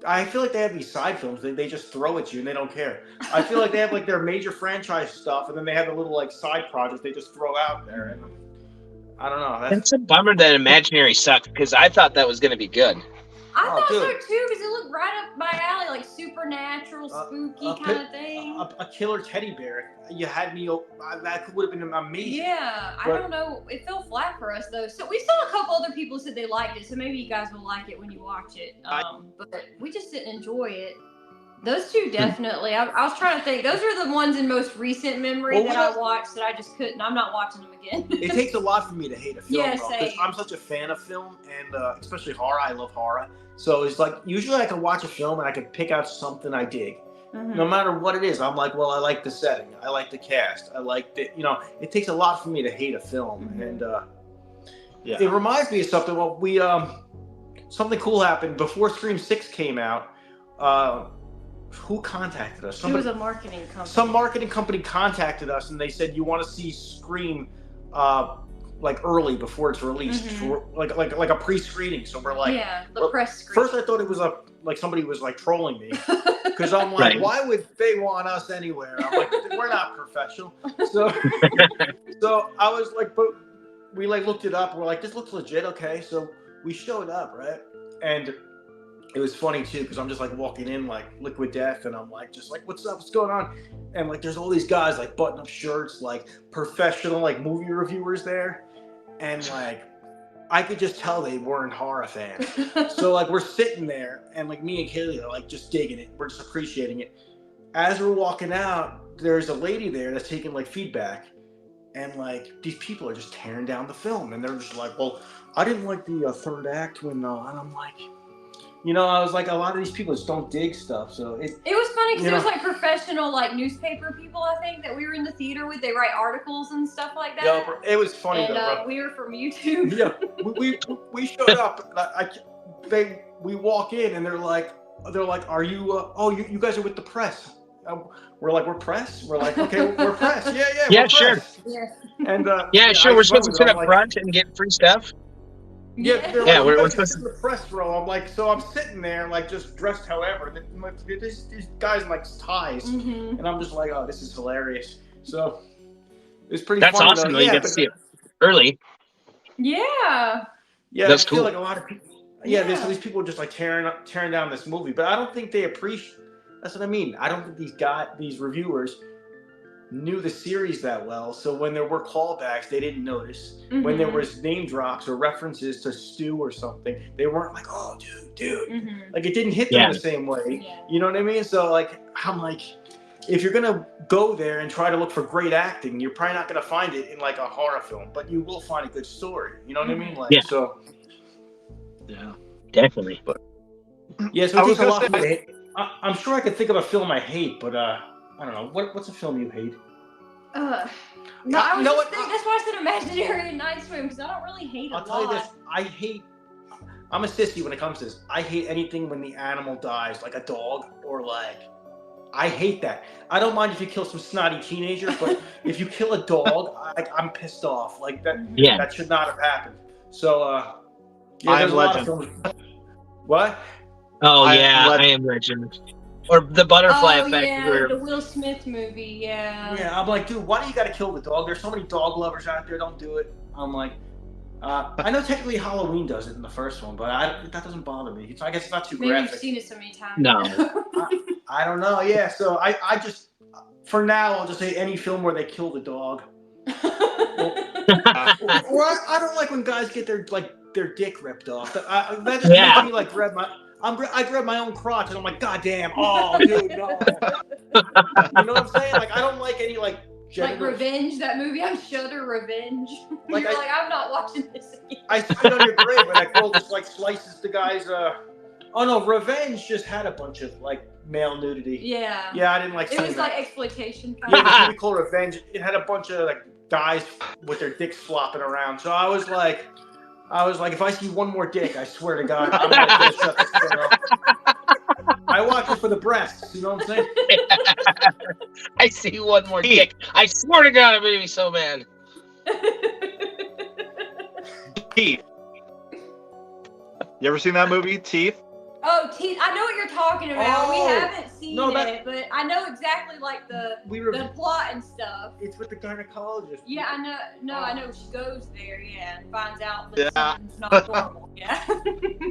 I feel like they have these side films they just throw at you and they don't care. I feel like they have like their major franchise stuff, and then they have a little like side project they just throw out there, and I don't know. It's a bummer that Imaginary sucked because I thought that was going to be good. I thought so too, because it looked right up my alley, like supernatural, spooky kind of thing. A killer teddy bear. You had me. That would have been amazing. Yeah, I don't know. It fell flat for us though. So we saw a couple other people said they liked it, so maybe you guys will like it when you watch it. But we just didn't enjoy it. Those two definitely. I was trying to think. Those are the ones in most recent memory that I watched that I just couldn't. I'm not watching them again. It takes a lot for me to hate a film, Yeah, though, same. because I'm such a fan of film, and especially horror. I love horror. So it's like, usually I can watch a film and I can pick out something I dig. Mhm. No matter what it is, I'm like, well, I like the setting. I like the cast. I like the, it takes a lot for me to hate a film. Mhm. And Yeah. it reminds me of something. Well, something cool happened before Scream 6 came out. Who contacted us? It was a marketing company. Some marketing company contacted us, and they said, you want to see Scream like early before it's released, Mhm. for like a pre-screening. So we're like, yeah, the press screen. first I thought it was like somebody was like trolling me, because I'm like, Right. why would they want us anywhere? I'm like, we're not professional. So I was like, but we like looked it up. We're like, this looks legit. Okay, so we showed up, right? And it was funny too, because I'm just like walking in like Liquid Death, and I'm like, just like, what's up? What's going on? And like, there's all these guys like button up shirts, like professional like movie reviewers there, and like, I could just tell they weren't horror fans. So like, we're sitting there, and like me and Kaylie are like just digging it. We're just appreciating it. As we're walking out, there's a lady there that's taking like feedback, and like these people are just tearing down the film, and they're just like, well, I didn't like the third act when, and I'm like. I was like, a lot of these people just don't dig stuff. So it was funny because it was like professional, like newspaper people, I think, that we were in the theater with. They write articles and stuff like that. Yeah, it was funny and though. we were from YouTube. Yeah, we showed up. We walk in and they're like, are you? You guys are with the press. We're like, we're press. We're like, okay, we're press. Yeah, Yeah, we're sure. press. Yeah. And Sure. We're supposed to sit up front and get free stuff. Yeah, they're Yeah, like, we're you guys supposed sit in the press row. I'm like, so I'm sitting there, like, just dressed however. And like, these guys in like ties, Mhm. and I'm just like, oh, this is hilarious. So it's pretty. That's funny, awesome. though. Though. You get to see it early. Yeah. Yeah, That's I feel cool. like a lot of people. Yeah, Yeah. these people are just like tearing down this movie, but I don't think they appreciate. That's what I mean. I don't think these reviewers knew the series that well, so when there were callbacks, they didn't notice. When there Mhm. was name drops or references to Stu or something, they weren't like, "Oh, dude," Mhm. like it didn't hit them Yeah. the same way. Yeah. You know what I mean? So like, I'm like, if you're gonna go there and try to look for great acting, you're probably not gonna find it in like a horror film, but you will find a good story. You know what I mean? Like, Yeah. so Yeah. Definitely. yeah. So I it was takes a lot gonna for me to hate. I'm sure I could think of a film I hate, but I don't know. What's a film you hate? No, I You was know just what? thinking, that's why I said imaginary and night swim, because I don't really hate a I'll tell you lot. this. I'm a sissy when it comes to this. I hate anything when the animal dies, like a dog or like. I hate that. I don't mind if you kill some snotty teenager, but if you kill a dog, I'm pissed off. Like that. Yeah. That should not have happened. So, yeah, I there's Am a lot of Legend. films. What? Oh I yeah, Am I Am Legend. Or the Butterfly Oh Effect. yeah, Where the Will Smith movie. Yeah. Yeah, I'm like, dude, why do you got to kill the dog? There's so many dog lovers out there. Don't do it. I'm like, I know technically Halloween does it in the first one, but that doesn't bother me. I guess it's not too Maybe you've graphic. seen it so many times. No. I don't know. Yeah, so I just, for now, I'll just say any film where they kill the dog. Or I don't like when guys get their dick ripped off. That just Yeah. makes me like I grab my own crotch and I'm like, God damn, oh dude, no. You know what I'm saying? Like I don't like any like Like Revenge, that movie on Shudder, Revenge. Like, You're like, I'm not watching this again. I spit on your grave and that girl just like slices the guy's oh no, Revenge just had a bunch of like male nudity. Yeah. Yeah, I didn't like It seeing was that. like exploitation kind Yeah, of. this movie called Revenge. It had a bunch of like guys with their dicks flopping around. So I was like, if I see one more dick, I swear to God, I'm gonna shut this thing up. I watch it for the breasts. You know what I'm saying? I see one more dick. I swear to God, it made me so mad. Teeth. You ever seen that movie, Teeth? Oh, Teeth. I know what you're talking about. We Oh, haven't seen no, it, but I know exactly like the plot and stuff. It's with the gynecologist. Yeah, I know. No, I know. She goes there, yeah, and finds out that Yeah. something's not normal. Yeah.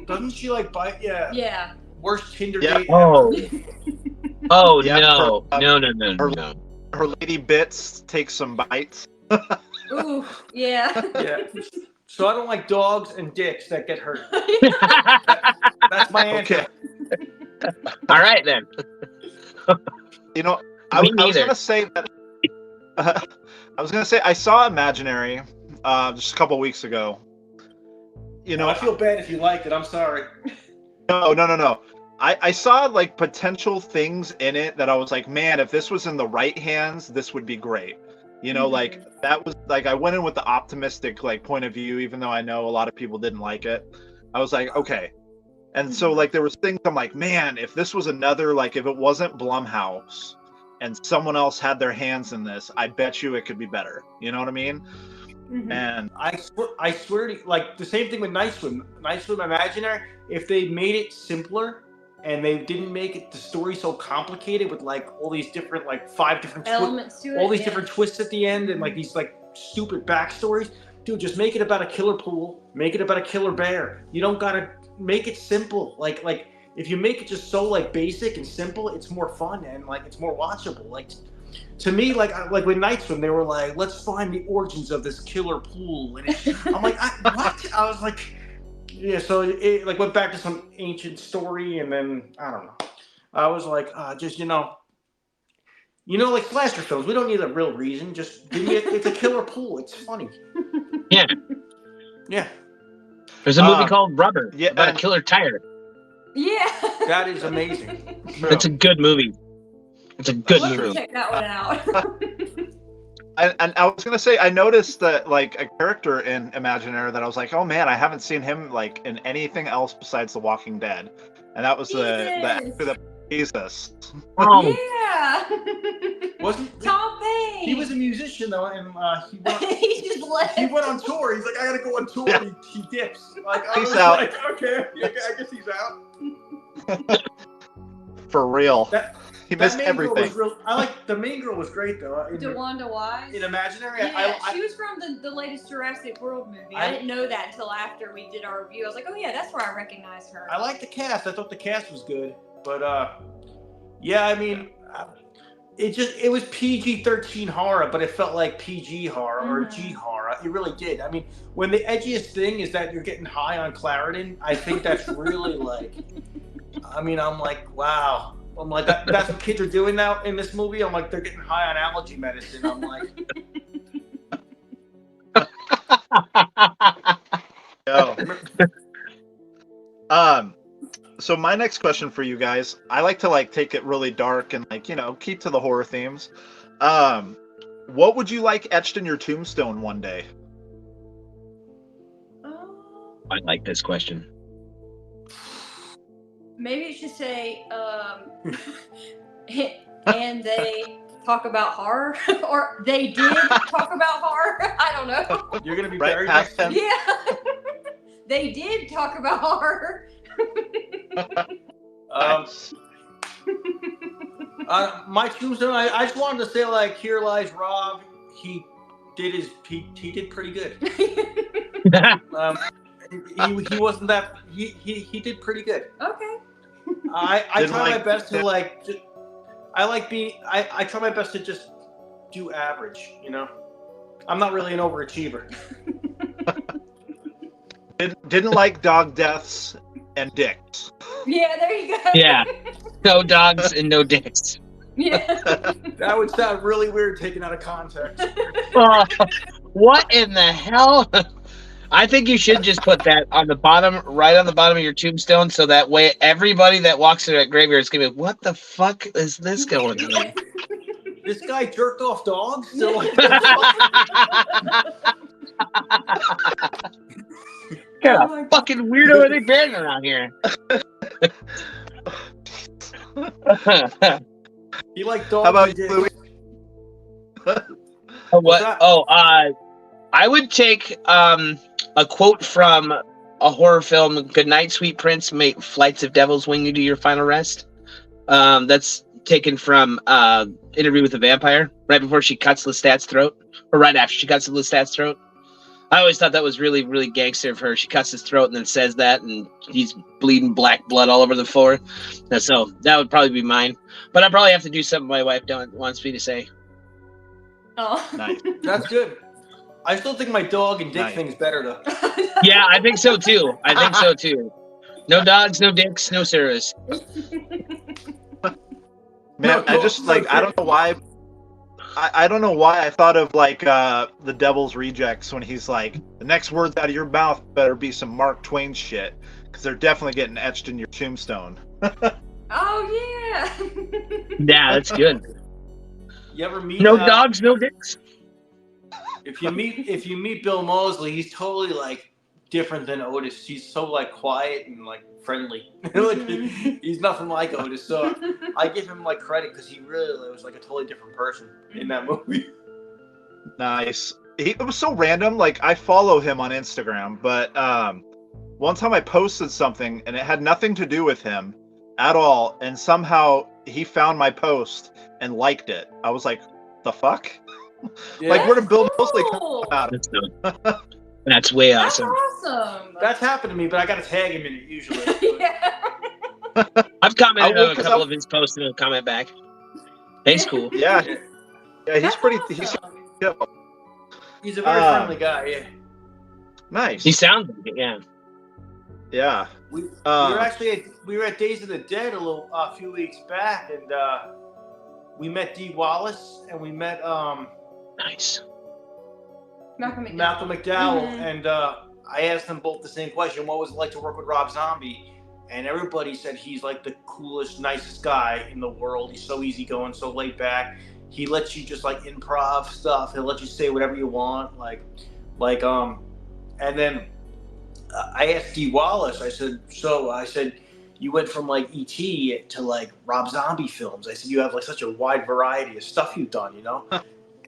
Doesn't she like bite? Yeah. Yeah. Worst Tinder Yeah. date. Oh. Oh Yeah, no. her- No. Her lady bits take some bites. Ooh. Yeah. Yeah. So I don't like dogs and dicks that get hurt. That's my answer. Okay. All right then. You know, Me I was neither. gonna say that. I was gonna say I saw Imaginary just a couple weeks ago. You know, I feel bad if you liked it. I'm sorry. no. I saw like potential things in it that I was like, man, if this was in the right hands, this would be great. You know, like that was like I went in with the optimistic like point of view, even though I know a lot of people didn't like it. I was like, okay. And so like there was things I'm like, man, if this was another like if it wasn't Blumhouse and someone else had their hands in this, I bet you it could be better. You know what I mean? And I swear to you, like the same thing with Night Swim Imaginary. If they made it simpler and they didn't make it the story so complicated with like all these different like 5 different Elements to it. all these different twists at the end and like these like stupid backstories, dude, just make it about a killer pool, make it about a killer bear. You don't gotta make it simple. Like if you make it just so like basic and simple, it's more fun and like it's more watchable. Like to me, like with Night Swim, they were like, let's find the origins of this killer pool, and I'm like, what? I was like, yeah. So it like went back to some ancient story, and then I don't know. I was like, just you know, like slasher films, we don't need a real reason. Just give me it's a killer pool. It's funny. Yeah. Yeah. There's a movie called Rubber yeah, about a killer tire. Yeah. That is amazing. It's a good movie. It's a good Let's movie. check that one out. And I was gonna say I noticed that like a character in Imaginary that I was like, oh man, I haven't seen him like in anything else besides The Walking Dead, and that was the actor that Jesus. Oh, Yeah. Wasn't Tom Payne. he was a musician though, and he just left. he went on tour. He's like, I gotta go on tour. Yeah. He dips. Like, I Peace was out. like, okay, yeah, I guess he's out. For real. He missed That main girl everything. was I like the main girl was great though. DeWanda Wise. In Imaginary, Yeah, I she was from the latest Jurassic World movie. I I didn't know that until after we did our review. I was like, oh yeah, that's where I recognized her. I like the cast. I thought the cast was good, but yeah, I mean, it was PG-13 horror, but it felt like PG horror or G horror. It really did. I mean, when the edgiest thing is that you're getting high on Claritin, I think that's really like. I mean, I'm like, wow. I'm like, that's what kids are doing now in this movie. I'm like, they're getting high on allergy medicine. I'm like, Yo. So my next question for you guys, I like to like take it really dark and like, you know, keep to the horror themes. What would you like etched in your tombstone one day? I like this question. Maybe it should say, and they talk about horror, or they did talk about horror. I don't know. you're gonna be Right buried past next to them. Yeah, they did talk about horror. My tombstone. I just wanted to say, like, here lies Rob. He did pretty good. He wasn't that. He did pretty good. Okay. I Didn't try my like- best to like. I try my best to just do average. You know, I'm not really an overachiever. Didn't like dog deaths and dicks. Yeah, there you go. Yeah. No dogs and no dicks. Yeah. That would sound really weird taken out of context. What in the hell? I think you should just put that on the bottom, right on the bottom of your tombstone, so that way everybody that walks through that graveyard is gonna be, what the fuck is this going on? This guy jerked off dogs. So Got Oh my a God. fucking weirdo are they bearing around here? he liked dogs. How about and dicks. Louis? Oh, What's what? that? Oh, I would take a quote from a horror film, "Good Night, Sweet Prince, may flights of devils wing you to your final rest." That's taken from Interview with the Vampire, right before she cuts Lestat's throat, or right after she cuts Lestat's throat. I always thought that was really, really gangster of her. She cuts his throat and then says that, and he's bleeding black blood all over the floor. And so that would probably be mine. But I probably have to do something my wife wants me to say. Oh. Nice. That's good. I still think my dog and dick Nice. thing's better though. Yeah, I think so too. No dogs, no dicks, no service. Man, No, I just like I don't know why. I don't know why I thought of like the Devil's Rejects when he's like, the next words out of your mouth better be some Mark Twain shit, because they're definitely getting etched in your tombstone. Oh yeah. Yeah, that's good. You ever meet No dogs, no dicks. if you meet Bill Moseley, he's totally like different than Otis. He's so like quiet and like friendly. Like, he's nothing like Otis. So I give him like credit because he really was like a totally different person in that movie. Nice. It was so random. Like I follow him on Instagram, but one time I posted something and it had nothing to do with him at all, and somehow he found my post and liked it. I was like, the fuck? Yeah. Like, where did Bill Moseley come Cool. out? That's dope. That's way That's awesome. awesome. That's happened to me, but I gotta tag him in it usually. Yeah. I've commented I will, on a 'cause couple I- of his posts and he'll comment back. Thanks, cool. Yeah, yeah, he's That's pretty. awesome. He's chill. He's a very friendly guy. Yeah. Nice. He sounds like it, yeah. Yeah. We were at Days of the Dead a few weeks back, and we met Dee Wallace and we met Nice. Malcolm McDowell. Malcolm McDowell, Mhm. and I asked them both the same question: what was it like to work with Rob Zombie? And everybody said he's like the coolest, nicest guy in the world. He's so easygoing, so laid back. He lets you just like improv stuff. He'll let you say whatever you want, and then I asked Dee Wallace. I said, you went from like E.T. to like Rob Zombie films. I said, you have like such a wide variety of stuff you've done, you know?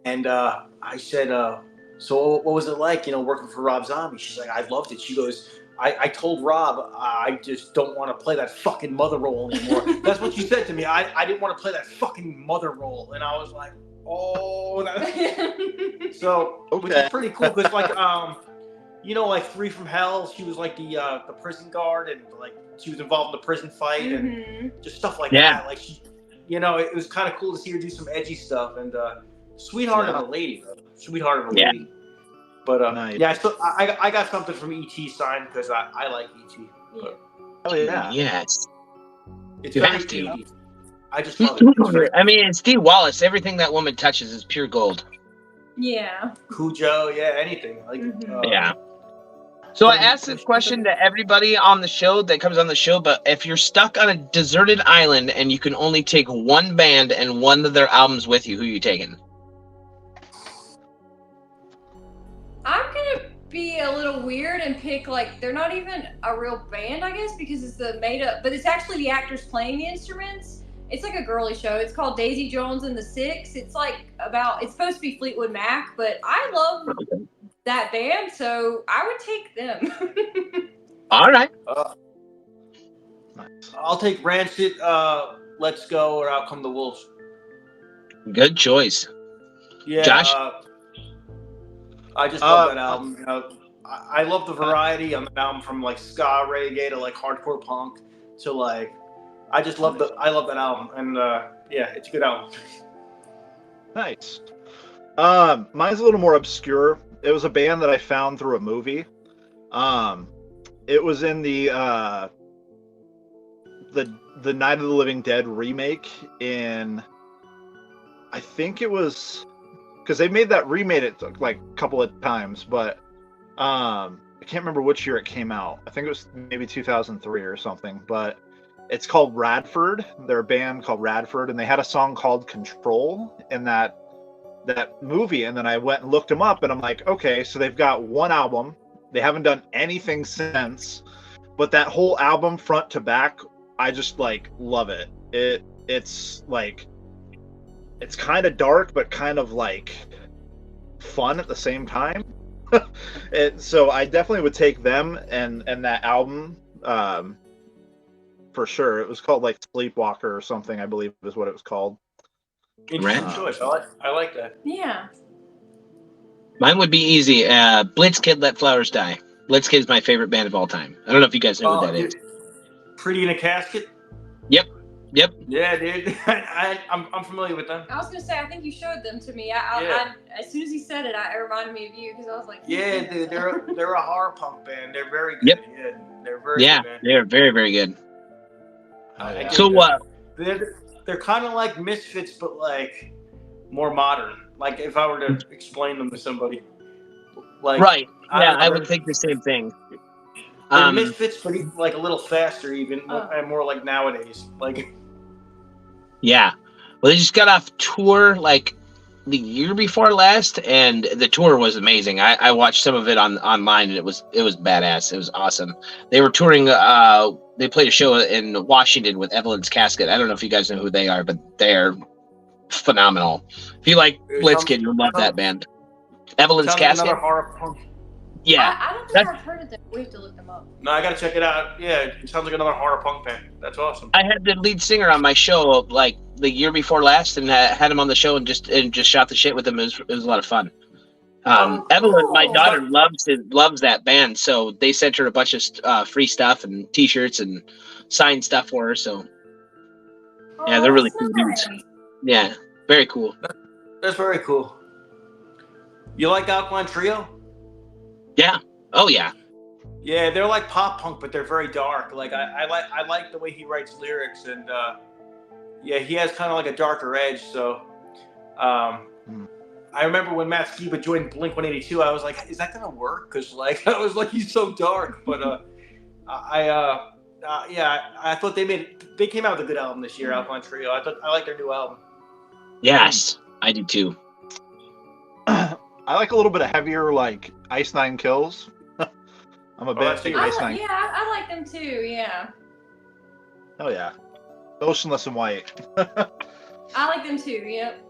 And I said, so what was it like, working for Rob Zombie? She's like, I loved it. She goes, I told Rob, I just don't want to play that fucking mother role anymore. That's what she said to me. I didn't want to play that fucking mother role. And I was like, oh. So, which is pretty cool because like, like Three from Hell, she was like the prison guard, and like she was involved in the prison fight and just stuff like that. Like she, it was kind of cool to see her do some edgy stuff, and sweetheart of a lady, sweetheart of a lady. But Nice. yeah, I got something from E.T. signed because I like E.T. But Oh yeah. Yes. it's You very have to. 80s. I just love it. It's very I mean, it's Dee Wallace. Everything that woman touches is pure gold. Yeah. Cujo, yeah, anything like Yeah. So I asked this question to everybody on the show that comes on the show, but if you're stuck on a deserted island and you can only take one band and one of their albums with you, who are you taking? I'm gonna be a little weird and pick like they're not even a real band, I guess, because it's the made up, but it's actually the actors playing the instruments. It's like a girly show. It's called Daisy Jones and the Six. It's like it's supposed to be Fleetwood Mac, but I love that band, so I would take them. All right. I'll take Rancid, Let's Go, or Out Come the Wolves. Good choice. Yeah, Josh? I just love that album. I love the variety on the album, from like ska reggae to like hardcore punk to like. I love that album, and yeah, it's a good album. Nice. Mine's a little more obscure. It was a band that I found through a movie. It was in the Night of the Living Dead remake in, I think it was, because they remade it like a couple of times, but I can't remember which year it came out. I think it was maybe 2003 or something, but it's called Radford. They're a band called Radford, and they had a song called Control in that movie. And then I went and looked them up, and I'm like, okay, so they've got one album. They haven't done anything since, but that whole album front to back, I just like love it. It's like, it's kind of dark, but kind of like fun at the same time. So I definitely would take them and that album. For sure. It was called like Sleepwalker or something, I believe is what it was called. Interesting choice. I like that. Yeah. Mine would be easy. Blitzkid, Let Flowers Die. Blitzkid is my favorite band of all time. I don't know if you guys know who that is. Pretty in a Casket? Yep. Yeah, dude. I'm familiar with them. I was gonna say, I think you showed them to me. I as soon as he said it, it reminded me of you because I was like, yeah, dude, they're a horror punk band. They're very good. Yep. Yeah, they're very good, man. They're very, very good. I So get what? they're kind of like Misfits, but like more modern. Like if I were to explain them to somebody, like Right. I Yeah, don't I know, would think the same thing. they're Misfits, but like a little faster, even Oh. and more like nowadays. Like Yeah. Well, they just got off tour like the year before last, and the tour was amazing. I watched some of it online, and it was badass. It was awesome. They were touring. They played a show in Washington with Evelyn's Casket. I don't know if you guys know who they are, but they're phenomenal. If you like Blitzkid, you'll love that band. Evelyn's sounds like Casket. another horror punk. Yeah. I don't think I've heard of them. We have to look them up. No, I gotta check it out. Yeah, it sounds like another horror punk band. That's awesome. I had the lead singer on my show like the year before last, and had him on the show and just shot the shit with him. It was a lot of fun. Evelyn, my cool. daughter, loves that band, so they sent her a bunch of free stuff and T-shirts and signed stuff for her. So yeah, they're really cool dudes. Yeah, very cool. That's very cool. You like Alkaline Trio? Yeah. Oh yeah. Yeah, they're like pop punk, but they're very dark. Like I like the way he writes lyrics, and yeah, he has kind of like a darker edge. So I remember when Matt Skiba joined Blink-182, I was like, is that gonna work? Because like I was like, he's so dark. But I thought they came out with a good album this year, Alkaline Trio. I like their new album. Yes, I do too. I like a little bit of heavier, like Ice Nine Kills. I'm a big Ice Nine. Yeah, I like them too. Yeah. Oh yeah, Motionless in White. I like them too. Yep.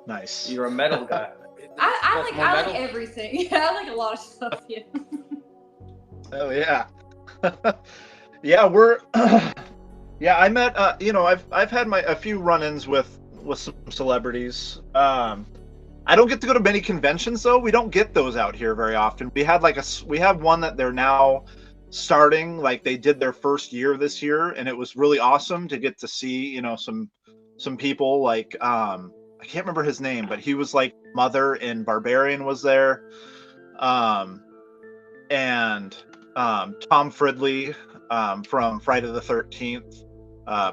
Nice. You're a metal guy. I like everything. Yeah, I like a lot of stuff. Yeah. Oh yeah. Yeah, we're. Yeah, I met. I've had a few run-ins with some celebrities. I don't get to go to many conventions though. We don't get those out here very often. We have one that they're now starting. Like they did their first year this year, and it was really awesome to get to see. Some people like I can't remember his name, but he was like Mother in Barbarian was there, and Tom Fridley from Friday the 13th,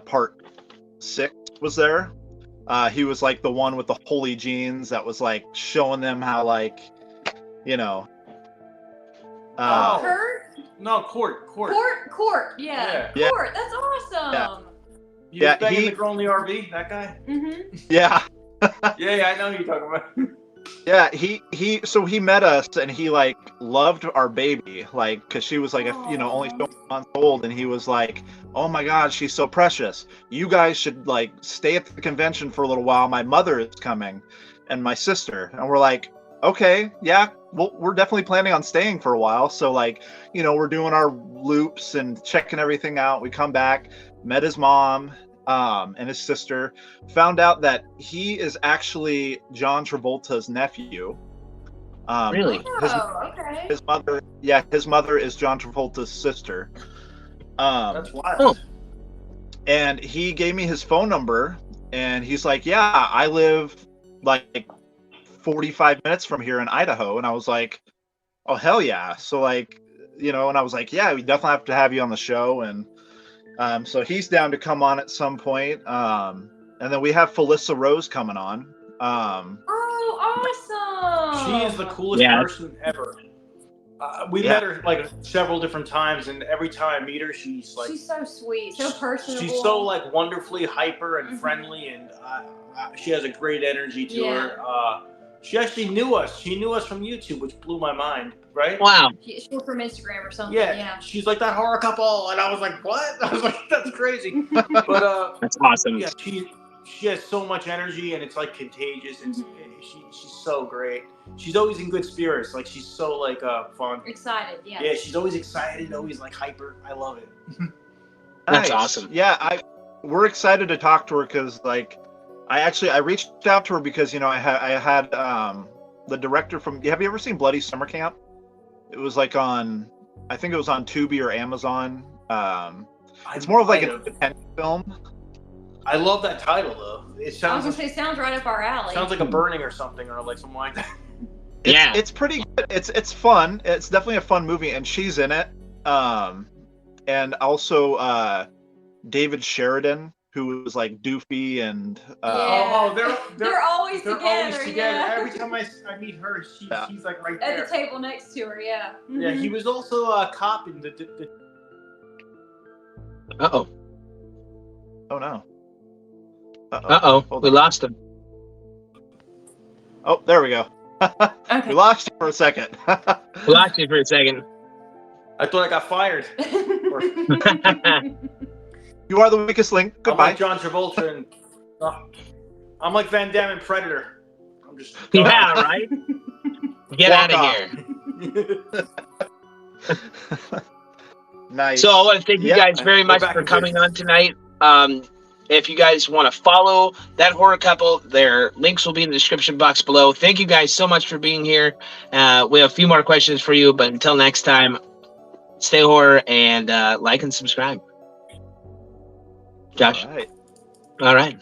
Part 6 was there. He was like the one with the holy jeans that was like showing them how like, Kurt? No, Court. Yeah. Yeah. Court. That's awesome. You was banging the girl in the RV, that guy? Mm-hmm. Yeah. Yeah, I know who you're talking about. Yeah, he met us and he like loved our baby, like because she was like only 4 months old, and he was like, oh my god, she's so precious. You guys should like stay at the convention for a little while. My mother is coming, and my sister, and we're like, okay, yeah, well, we're definitely planning on staying for a while. So like, we're doing our loops and checking everything out. We come back, met his mom. And his sister, found out that he is actually John Travolta's nephew. Really? Okay. His mother is John Travolta's sister. That's wild. Oh. And he gave me his phone number, and he's like, yeah, I live like 45 minutes from here in Idaho. And I was like, oh, hell yeah. So like, and I was like, yeah, we definitely have to have you on the show. And so he's down to come on at some point. And then we have Felissa Rose coming on. Oh, awesome! She is the coolest person ever. We met her like several different times, and every time I meet her, she's so sweet, so personable. She's so like wonderfully hyper and friendly, and she has a great energy to her. She actually knew us. She knew us from YouTube, which blew my mind. Right? Wow. She was from Instagram or something. Yeah. She's like that horror couple, and I was like, what? I was like, that's crazy. But that's awesome. Yeah, she has so much energy, and it's like contagious. And she's so great. She's always in good spirits. Like she's so like fun. Excited. Yeah. Yeah, she's always excited, always like hyper. I love it. That's awesome. Yeah, we're excited to talk to her because like I reached out to her because I had the director from. Have you ever seen Bloody Summer Camp? It was like I think it was on Tubi or Amazon. It's more of like an independent film. I love that title though. It sounds. I was gonna say, sounds right up our alley. Sounds like a Burning or something, or like something like that. It's pretty good. It's fun. It's definitely a fun movie, and she's in it. And also David Sheridan, who was like doofy and They're always together. Yeah. Every time I meet her, she's like right At there. the table next to her, yeah. Yeah, he was also a cop in the Uh-oh. Oh no. Uh-oh. We lost him. Oh, there we go. Okay. We lost you for a second. We lost you for a second. I thought I got fired. You are the weakest link. I'm Goodbye. like John Travolta and I'm like Van Damme in Predator. I'm just Yeah, right? Get Walk out of off. here. Nice. So I want to thank you guys very much back for in coming business. on tonight. If you guys want to follow That Horror Couple, their links will be in the description box below. Thank you guys so much for being here. We have a few more questions for you, but until next time, stay horror and like and subscribe. Josh? All right. All right.